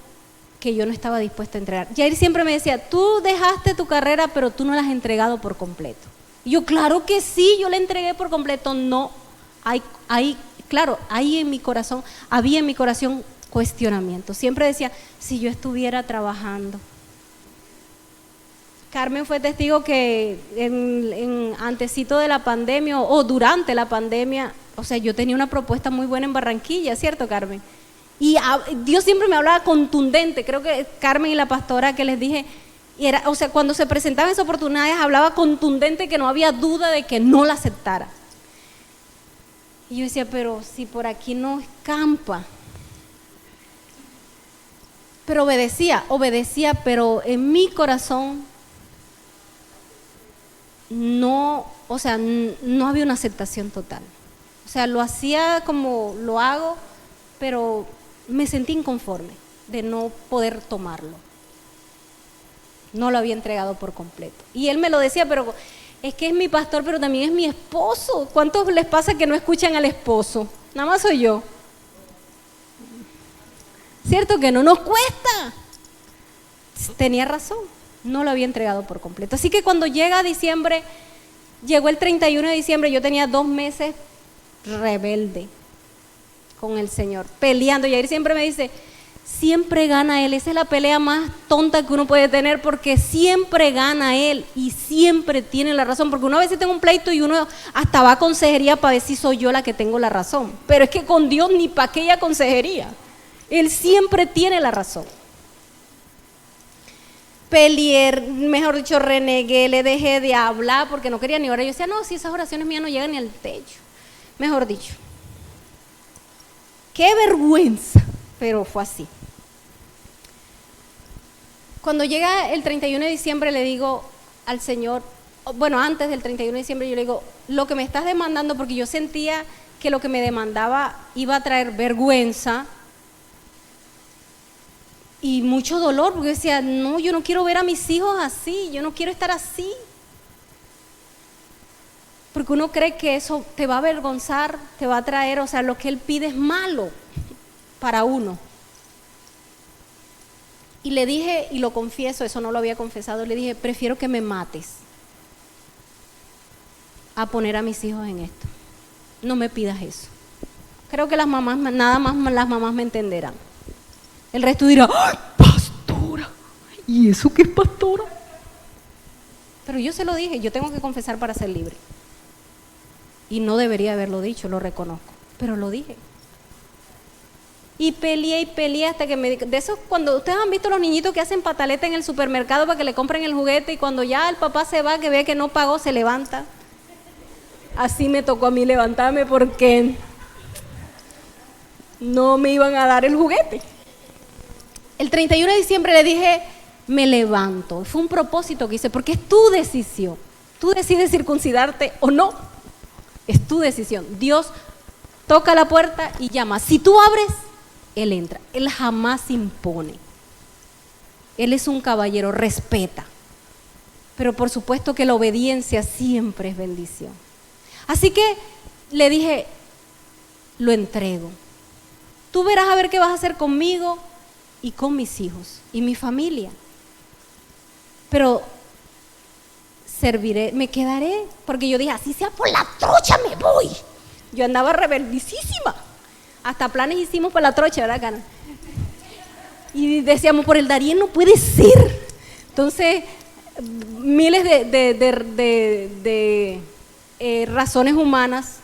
que yo no estaba dispuesta a entregar. Jair siempre me decía, tú dejaste tu carrera, pero tú no la has entregado por completo. Y yo, claro que sí, yo la entregué por completo. No, claro, había en mi corazón cuestionamiento. Siempre decía, si yo estuviera trabajando. Carmen fue testigo que en antecito de la pandemia o durante la pandemia, o sea, yo tenía una propuesta muy buena en Barranquilla, ¿cierto, Carmen? Y Dios siempre me hablaba contundente. Creo que Carmen y la pastora que les dije, o sea, cuando se presentaban esas oportunidades hablaba contundente, que no había duda de que no la aceptara. Y yo decía, pero si por aquí no escampa. Pero obedecía, pero en mi corazón no, o sea, no había una aceptación total. O sea, lo hacía como lo hago, pero me sentí inconforme de no poder tomarlo. no lo había entregado por completo. Y él me lo decía, pero es que es mi pastor, pero también es mi esposo. ¿Cuántos les pasa que no escuchan al esposo? Nada más soy yo. ¿Cierto que no nos cuesta? Tenía razón, no lo había entregado por completo. Así que cuando llega diciembre, llegó el 31 de diciembre, yo tenía 2 meses rebelde con el Señor, peleando. Y él siempre me dice, siempre gana Él. Esa es la pelea más tonta que uno puede tener, porque siempre gana Él y siempre tiene la razón. Porque uno a veces tiene un pleito y uno hasta va a consejería para ver si soy yo la que tengo la razón. Pero es que con Dios ni para aquella consejería. Él siempre tiene la razón. Peleé, mejor dicho, renegué, le dejé de hablar porque no quería ni orar. Yo decía, no, si esas oraciones mías no llegan ni al techo. Mejor dicho. ¡Qué vergüenza! Pero fue así. Cuando llega el 31 de diciembre le digo al Señor, bueno, antes del 31 de diciembre yo le digo, lo que me estás demandando, porque yo sentía que lo que me demandaba iba a traer vergüenza y mucho dolor, porque yo decía, no, yo no quiero ver a mis hijos así, yo no quiero estar así. Porque uno cree que eso te va a avergonzar, te va a traer, o sea, lo que Él pide es malo para uno. Y le dije, y lo confieso, eso no lo había confesado, le dije, prefiero que me mates a poner a mis hijos en esto. No me pidas eso. Creo que las mamás, nada más las mamás me entenderán. El resto dirá, ¡ay, pastora! ¿Y eso qué es pastora? Pero yo se lo dije, yo tengo que confesar para ser libre. Y no debería haberlo dicho, lo reconozco, pero lo dije. Y peleé hasta que de esos, cuando ustedes han visto los niñitos que hacen pataleta en el supermercado para que le compren el juguete y cuando ya el papá se va, que ve que no pagó, se levanta. Así me tocó a mí levantarme porque no me iban a dar el juguete. El 31 de diciembre le dije, me levanto. Fue un propósito que hice, porque es tu decisión. Tú decides circuncidarte o no. Es tu decisión. Dios toca la puerta y llama. Si tú abres, Él entra. Él jamás impone. Él es un caballero, respeta. Pero por supuesto que la obediencia siempre es bendición. Así que le dije, lo entrego. Tú verás a ver qué vas a hacer conmigo y con mis hijos y mi familia. Pero serviré, me quedaré, porque yo dije, así sea por la trocha me voy. Yo andaba rebeldicísima. Hasta planes hicimos para la trocha, ¿verdad, Cana? Y decíamos, por el Darién no puede ser. Entonces, miles de razones humanas,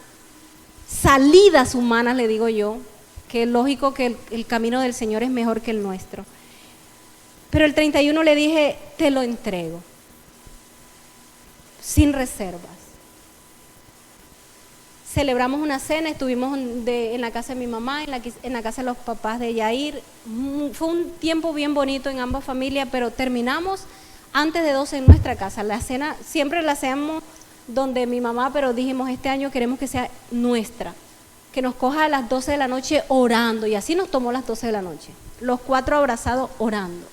salidas humanas, le digo yo, que es lógico que el camino del Señor es mejor que el nuestro. Pero el 31 le dije, te lo entrego, sin reservas. Celebramos una cena, estuvimos en la casa de mi mamá, en la casa de los papás de Yair. Fue un tiempo bien bonito en ambas familias, pero terminamos antes de 12 en nuestra casa. La cena siempre la hacemos donde mi mamá, pero dijimos, este año queremos que sea nuestra, que nos coja a las 12 de la noche orando, y así nos tomó las 12 de la noche, los 4 abrazados orando.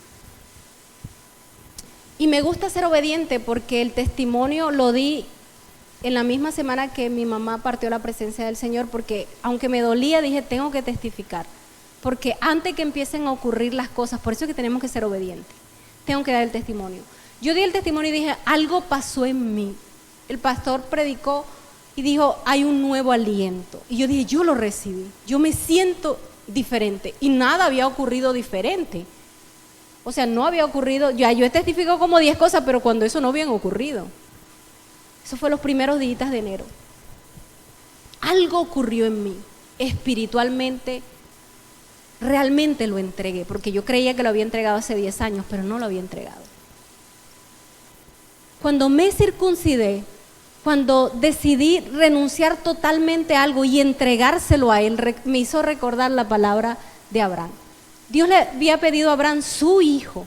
Y me gusta ser obediente porque el testimonio lo di en la misma semana que mi mamá partió a la presencia del Señor, porque aunque me dolía, dije, tengo que testificar, porque antes que empiecen a ocurrir las cosas, por eso es que tenemos que ser obedientes, tengo que dar el testimonio. Yo di el testimonio y dije, algo pasó en mí. El pastor predicó y dijo, hay un nuevo aliento. Y yo dije, yo lo recibí, yo me siento diferente, y nada había ocurrido diferente. O sea, no había ocurrido, yo he testificado como 10 cosas, pero cuando eso no habían ocurrido. Eso fue los primeros días de enero. Algo ocurrió en mí, espiritualmente, realmente lo entregué, porque yo creía que lo había entregado hace 10 años, pero no lo había entregado. Cuando me circuncidé, cuando decidí renunciar totalmente a algo y entregárselo a Él, me hizo recordar la palabra de Abraham. Dios le había pedido a Abraham su hijo,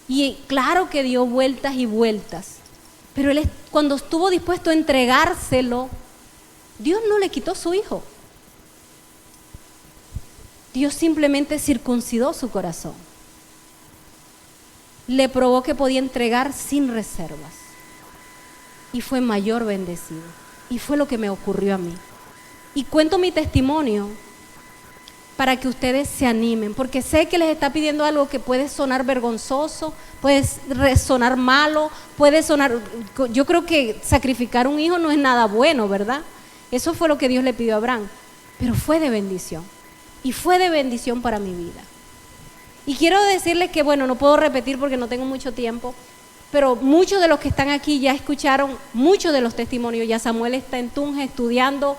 y claro que dio vueltas y vueltas, pero él, cuando estuvo dispuesto a entregárselo, Dios no le quitó su hijo. Dios simplemente circuncidó su corazón. le probó que podía entregar sin reservas. Y fue mayor bendecido. Y fue lo que me ocurrió a mí. Y cuento mi testimonio para que ustedes se animen, porque sé que les está pidiendo algo que puede sonar vergonzoso, puede sonar malo, puede sonar... Yo creo que sacrificar un hijo no es nada bueno, ¿verdad? Eso fue lo que Dios le pidió a Abraham, pero fue de bendición. Y fue de bendición para mi vida. Y quiero decirles que, bueno, no puedo repetir porque no tengo mucho tiempo, pero muchos de los que están aquí ya escucharon muchos de los testimonios. Ya Samuel está en Tunja estudiando.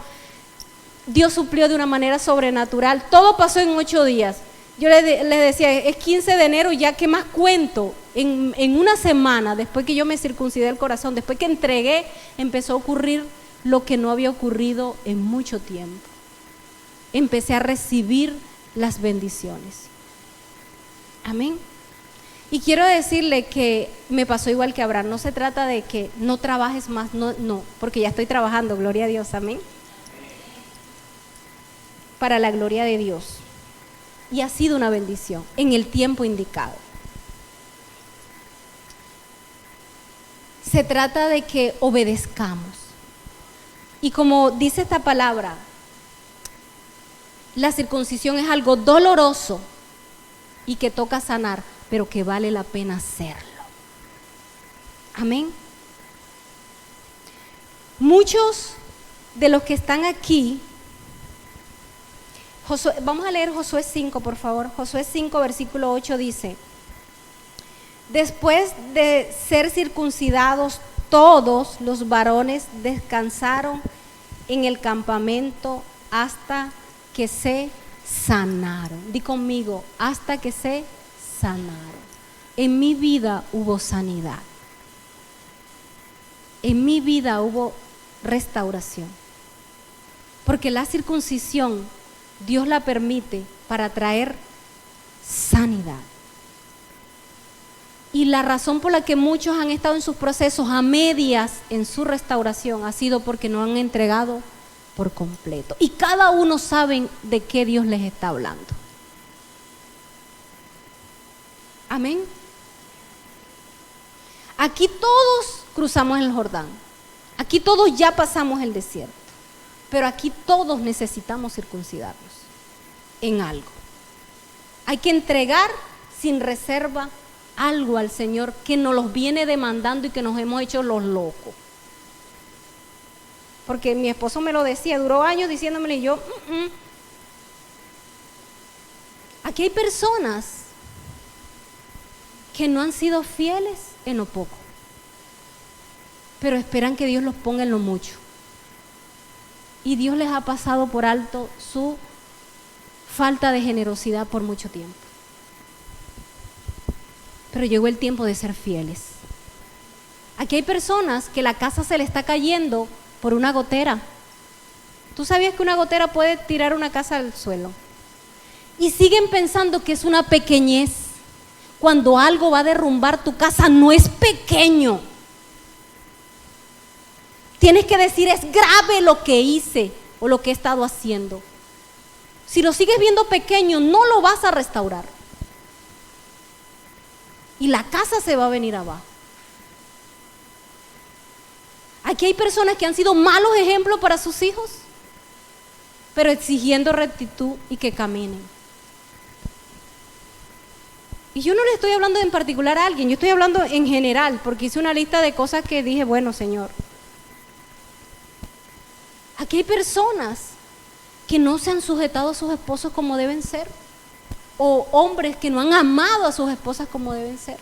Dios suplió de una manera sobrenatural. Todo pasó en 8 días. Yo les decía, es 15 de enero, ya que más cuento. En una semana, después que yo me circuncidé el corazón, después que entregué, empezó a ocurrir lo que no había ocurrido en mucho tiempo. Empecé a recibir las bendiciones. Amén. Y quiero decirle que me pasó igual que a Abraham. No se trata de que no trabajes más, no, porque ya estoy trabajando, gloria a Dios, amén. Para la gloria de Dios. Y ha sido una bendición en el tiempo indicado. Se trata de que obedezcamos. Y como dice esta palabra, la circuncisión es algo doloroso y que toca sanar, pero que vale la pena hacerlo. Amén. Muchos de los que están aquí, vamos a leer Josué 5, por favor. Josué 5, versículo 8 dice: después de ser circuncidados, todos los varones descansaron en el campamento hasta que se sanaron. Di conmigo, hasta que se sanaron. En mi vida hubo sanidad. En mi vida hubo restauración. Porque la circuncisión Dios la permite para traer sanidad. Y la razón por la que muchos han estado en sus procesos a medias en su restauración ha sido porque no han entregado por completo. Y cada uno sabe de qué Dios les está hablando. Amén. Aquí todos cruzamos el Jordán. Aquí todos ya pasamos el desierto. Pero aquí todos necesitamos circuncidarnos en algo. Hay que entregar sin reserva algo al Señor que nos los viene demandando y que nos hemos hecho los locos. Porque mi esposo me lo decía, duró años diciéndomelo y yo, Aquí hay personas que no han sido fieles en lo poco, pero esperan que Dios los ponga en lo mucho. Y Dios les ha pasado por alto su falta de generosidad por mucho tiempo. Pero llegó el tiempo de ser fieles. Aquí hay personas que la casa se le está cayendo por una gotera. ¿Tú sabías que una gotera puede tirar una casa al suelo? Y siguen pensando que es una pequeñez. Cuando algo va a derrumbar tu casa, no es pequeño. Tienes que decir, es grave lo que hice o lo que he estado haciendo. Si lo sigues viendo pequeño, no lo vas a restaurar. Y la casa se va a venir abajo. Aquí hay personas que han sido malos ejemplos para sus hijos, pero exigiendo rectitud y que caminen. Y yo no le estoy hablando en particular a alguien, yo estoy hablando en general, porque hice una lista de cosas que dije, bueno, Señor. Aquí hay personas que no se han sujetado a sus esposos como deben ser, o hombres que no han amado a sus esposas como deben ser.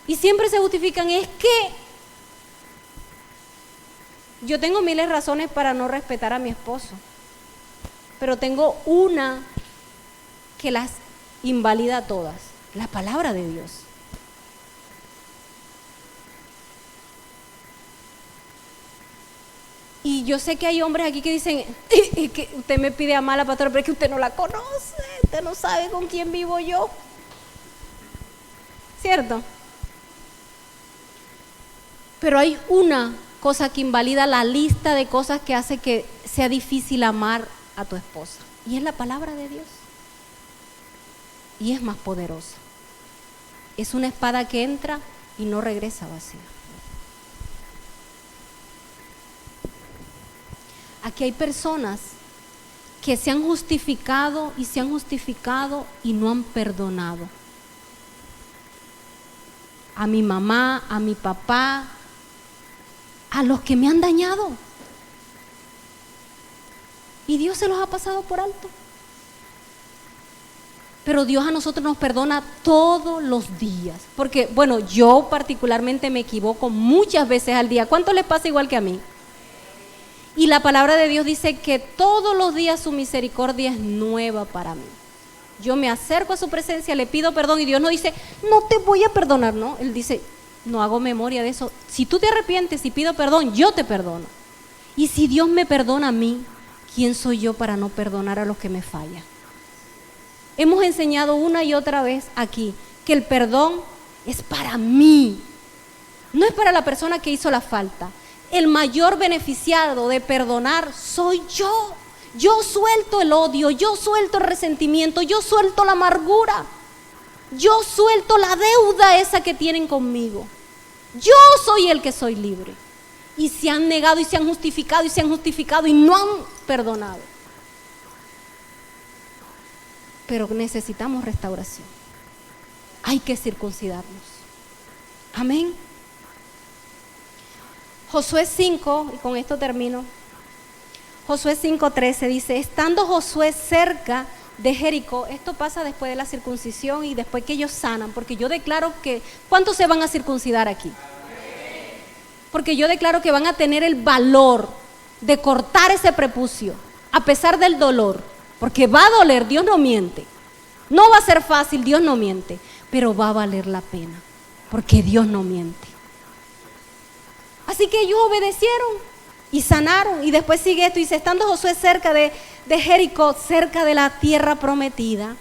Y siempre se justifican, es que yo tengo miles de razones para no respetar a mi esposo, pero tengo una que las invalida a todas, la palabra de Dios. Y yo sé que hay hombres aquí que dicen, que usted me pide amar a la pastora, pero es que usted no la conoce, usted no sabe con quién vivo yo. ¿Cierto? Pero hay una cosa que invalida la lista de cosas que hace que sea difícil amar a tu esposa. Y es la palabra de Dios. Y es más poderosa. es una espada que entra y no regresa vacía. Aquí hay personas que se han justificado y no han perdonado. A mi mamá, a mi papá, a los que me han dañado. Y Dios se los ha pasado por alto. Pero Dios a nosotros nos perdona todos los días. Porque, bueno, yo particularmente me equivoco muchas veces al día. ¿Cuánto les pasa igual que a mí? Y la palabra de Dios dice que todos los días su misericordia es nueva para mí. Yo me acerco a su presencia, le pido perdón y Dios no dice, no te voy a perdonar, no. Él dice, no hago memoria de eso. Si tú te arrepientes y pido perdón, yo te perdono. Y si Dios me perdona a mí, ¿quién soy yo para no perdonar a los que me fallan? Hemos enseñado una y otra vez aquí que el perdón es para mí, no es para la persona que hizo la falta. El mayor beneficiado de perdonar soy yo. Yo suelto el odio, yo suelto el resentimiento, yo suelto la amargura, yo suelto la deuda esa que tienen conmigo. Yo soy el que soy libre. Y se han negado y se han justificado y no han perdonado. Pero necesitamos restauración. Hay que circuncidarnos. Amén. Josué 5, y con esto termino. Josué 5:13 dice, estando Josué cerca de Jericó, esto pasa después de la circuncisión y después que ellos sanan, porque yo declaro que, ¿cuántos se van a circuncidar aquí? Porque yo declaro que van a tener el valor de cortar ese prepucio, a pesar del dolor, porque va a doler, Dios no miente. No va a ser fácil, Dios no miente, pero va a valer la pena, porque Dios no miente. Así que ellos obedecieron y sanaron. Y después sigue esto, dice, estando Josué cerca de Jericó, cerca de la tierra prometida,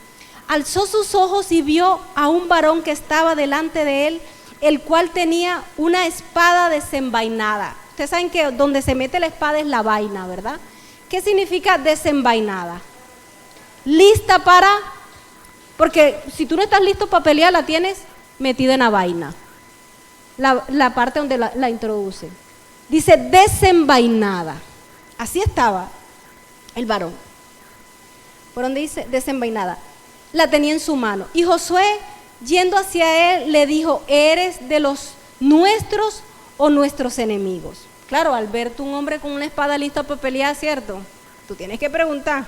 alzó sus ojos y vio a un varón que estaba delante de él, el cual tenía una espada desenvainada. Ustedes saben que donde se mete la espada es la vaina, ¿verdad? ¿Qué significa desenvainada? Lista para, porque si tú no estás listo para pelear, la tienes metida en la vaina, la parte donde la introduce. Dice desenvainada. Así estaba el varón. ¿Por dónde dice? Desenvainada. La tenía en su mano. Y Josué, yendo hacia él, le dijo, ¿eres de los nuestros o nuestros enemigos? Claro, al verte un hombre con una espada lista para pelear, ¿cierto? Tú tienes que preguntar.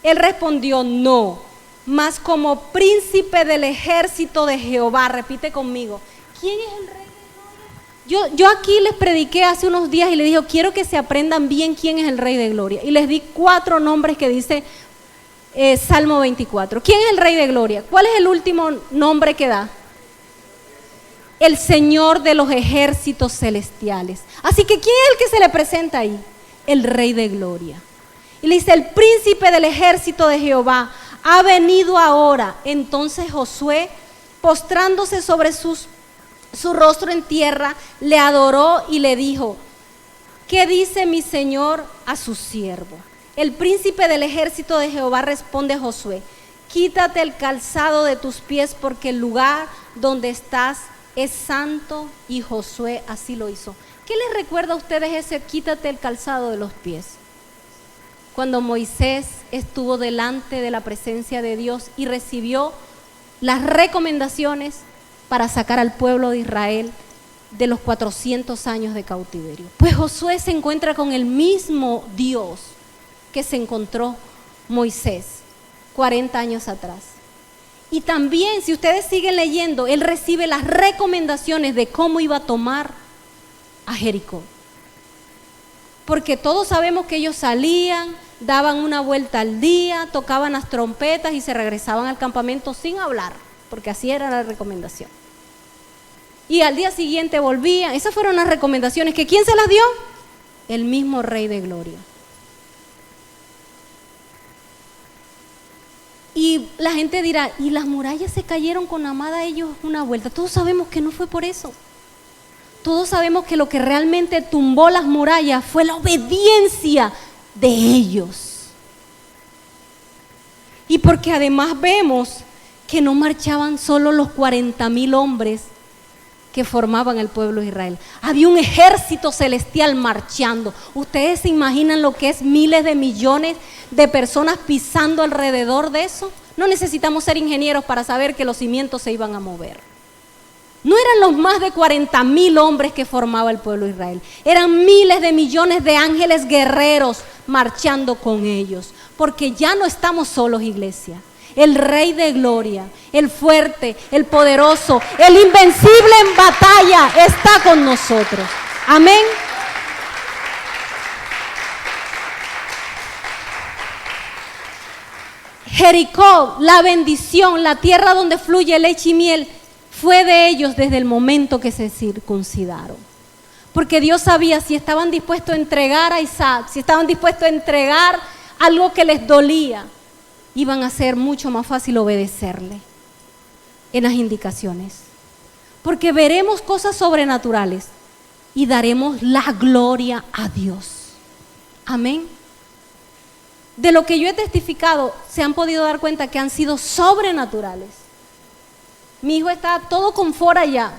Él respondió, no, mas como príncipe del ejército de Jehová. Repite conmigo. ¿Quién es el rey de gloria? Yo aquí les prediqué hace unos días y les dije, quiero que se aprendan bien quién es el rey de gloria. Y les di 4 nombres que dice Salmo 24. ¿Quién es el rey de gloria? ¿Cuál es el último nombre que da? El Señor de los ejércitos celestiales. Así que ¿quién es el que se le presenta ahí? El rey de gloria. Y le dice, el príncipe del ejército de Jehová ha venido ahora. Entonces Josué, postrándose sobre su rostro en tierra, le adoró y le dijo, ¿qué dice mi señor a su siervo? El príncipe del ejército de Jehová responde a Josué, quítate el calzado de tus pies porque el lugar donde estás es santo. Y Josué así lo hizo. ¿Qué les recuerda a ustedes ese quítate el calzado de los pies? Cuando Moisés estuvo delante de la presencia de Dios y recibió las recomendaciones para sacar al pueblo de Israel de los 400 años de cautiverio. Pues Josué se encuentra con el mismo Dios que se encontró Moisés 40 años atrás. Y también, si ustedes siguen leyendo, él recibe las recomendaciones de cómo iba a tomar a Jericó. Porque todos sabemos que ellos salían, daban una vuelta al día, tocaban las trompetas y se regresaban al campamento sin hablar, porque así era la recomendación. Y al día siguiente volvían. Esas fueron las recomendaciones. ¿Que quién se las dio? El mismo Rey de Gloria. Y la gente dirá, ¿y las murallas se cayeron con nada más ellos una vuelta? Todos sabemos que no fue por eso. Todos sabemos que lo que realmente tumbó las murallas fue la obediencia de ellos. Y porque además vemos que no marchaban solo los 40,000 hombres que formaban el pueblo de Israel. Había un ejército celestial marchando. Ustedes se imaginan lo que es miles de millones de personas pisando alrededor de eso. No necesitamos ser ingenieros para saber que los cimientos se iban a mover. No eran los más de 40,000 hombres que formaba el pueblo de Israel. Eran miles de millones de ángeles guerreros marchando con ellos. Porque ya no estamos solos, iglesia. El Rey de Gloria, el fuerte, el poderoso, el invencible en batalla está con nosotros. Amén. Jericó, la bendición, la tierra donde fluye leche y miel, fue de ellos desde el momento que se circuncidaron. Porque Dios sabía si estaban dispuestos a entregar a Isaac, si estaban dispuestos a entregar algo que les dolía, iban a ser mucho más fácil obedecerle en las indicaciones. Porque veremos cosas sobrenaturales y daremos la gloria a Dios. Amén. De lo que yo he testificado, se han podido dar cuenta que han sido sobrenaturales. Mi hijo está todo confort allá,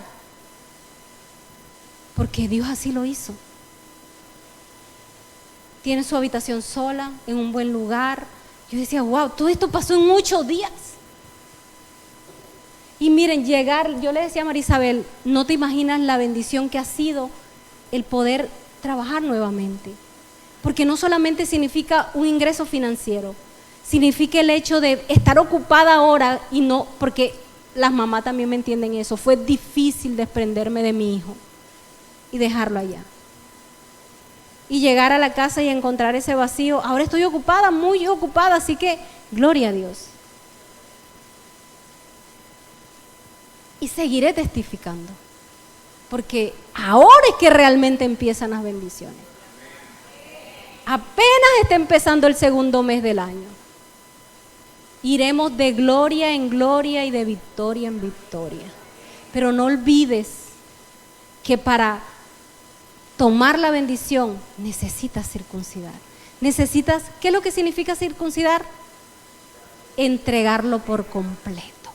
porque Dios así lo hizo. Tiene su habitación sola, en un buen lugar. Yo decía, wow, todo esto pasó en 8 días. Y miren, llegar, yo le decía a María Isabel, no te imaginas la bendición que ha sido el poder trabajar nuevamente. Porque no solamente significa un ingreso financiero, significa el hecho de estar ocupada ahora y no, porque las mamás también me entienden eso. Fue difícil desprenderme de mi hijo y dejarlo allá. Y llegar a la casa y encontrar ese vacío. Ahora estoy ocupada, muy ocupada, así que gloria a Dios. Y seguiré testificando, porque ahora es que realmente empiezan las bendiciones. Apenas está empezando el segundo mes del año. Iremos de gloria en gloria y de victoria en victoria. Pero no olvides que para tomar la bendición necesitas circuncidar. Necesitas, ¿qué es lo que significa circuncidar? Entregarlo por completo.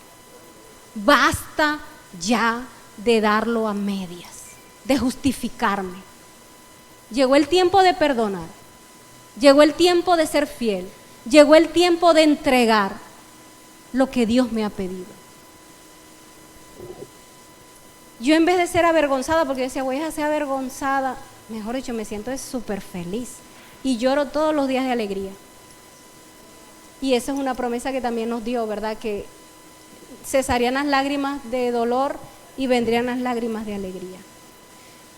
Basta ya de darlo a medias, de justificarme. Llegó el tiempo de perdonar. Llegó el tiempo de ser fiel. Llegó el tiempo de entregar lo que Dios me ha pedido. Yo en vez de ser avergonzada, porque decía, voy a ser avergonzada, mejor dicho, me siento súper feliz. Y lloro todos los días de alegría. Y esa es una promesa que también nos dio, ¿verdad? Que cesarían las lágrimas de dolor y vendrían las lágrimas de alegría.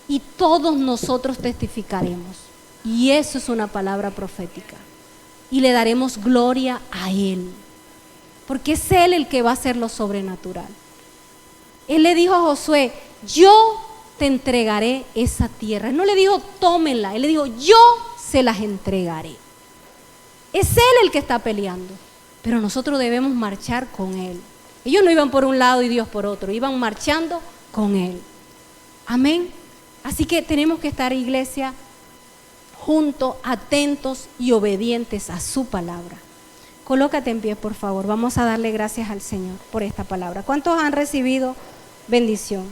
Y todos nosotros testificaremos. Y eso es una palabra profética. Y le daremos gloria a Él. Porque es Él el que va a hacer lo sobrenatural. Él le dijo a Josué, yo te entregaré esa tierra. Él no le dijo, tómenla. Él le dijo, yo se las entregaré. Es Él el que está peleando. Pero nosotros debemos marchar con Él. Ellos no iban por un lado y Dios por otro. Iban marchando con Él. Amén. Así que tenemos que estar, iglesia, juntos, atentos y obedientes a su palabra. Colócate en pie, por favor. Vamos a darle gracias al Señor por esta palabra. ¿Cuántos han recibido bendición?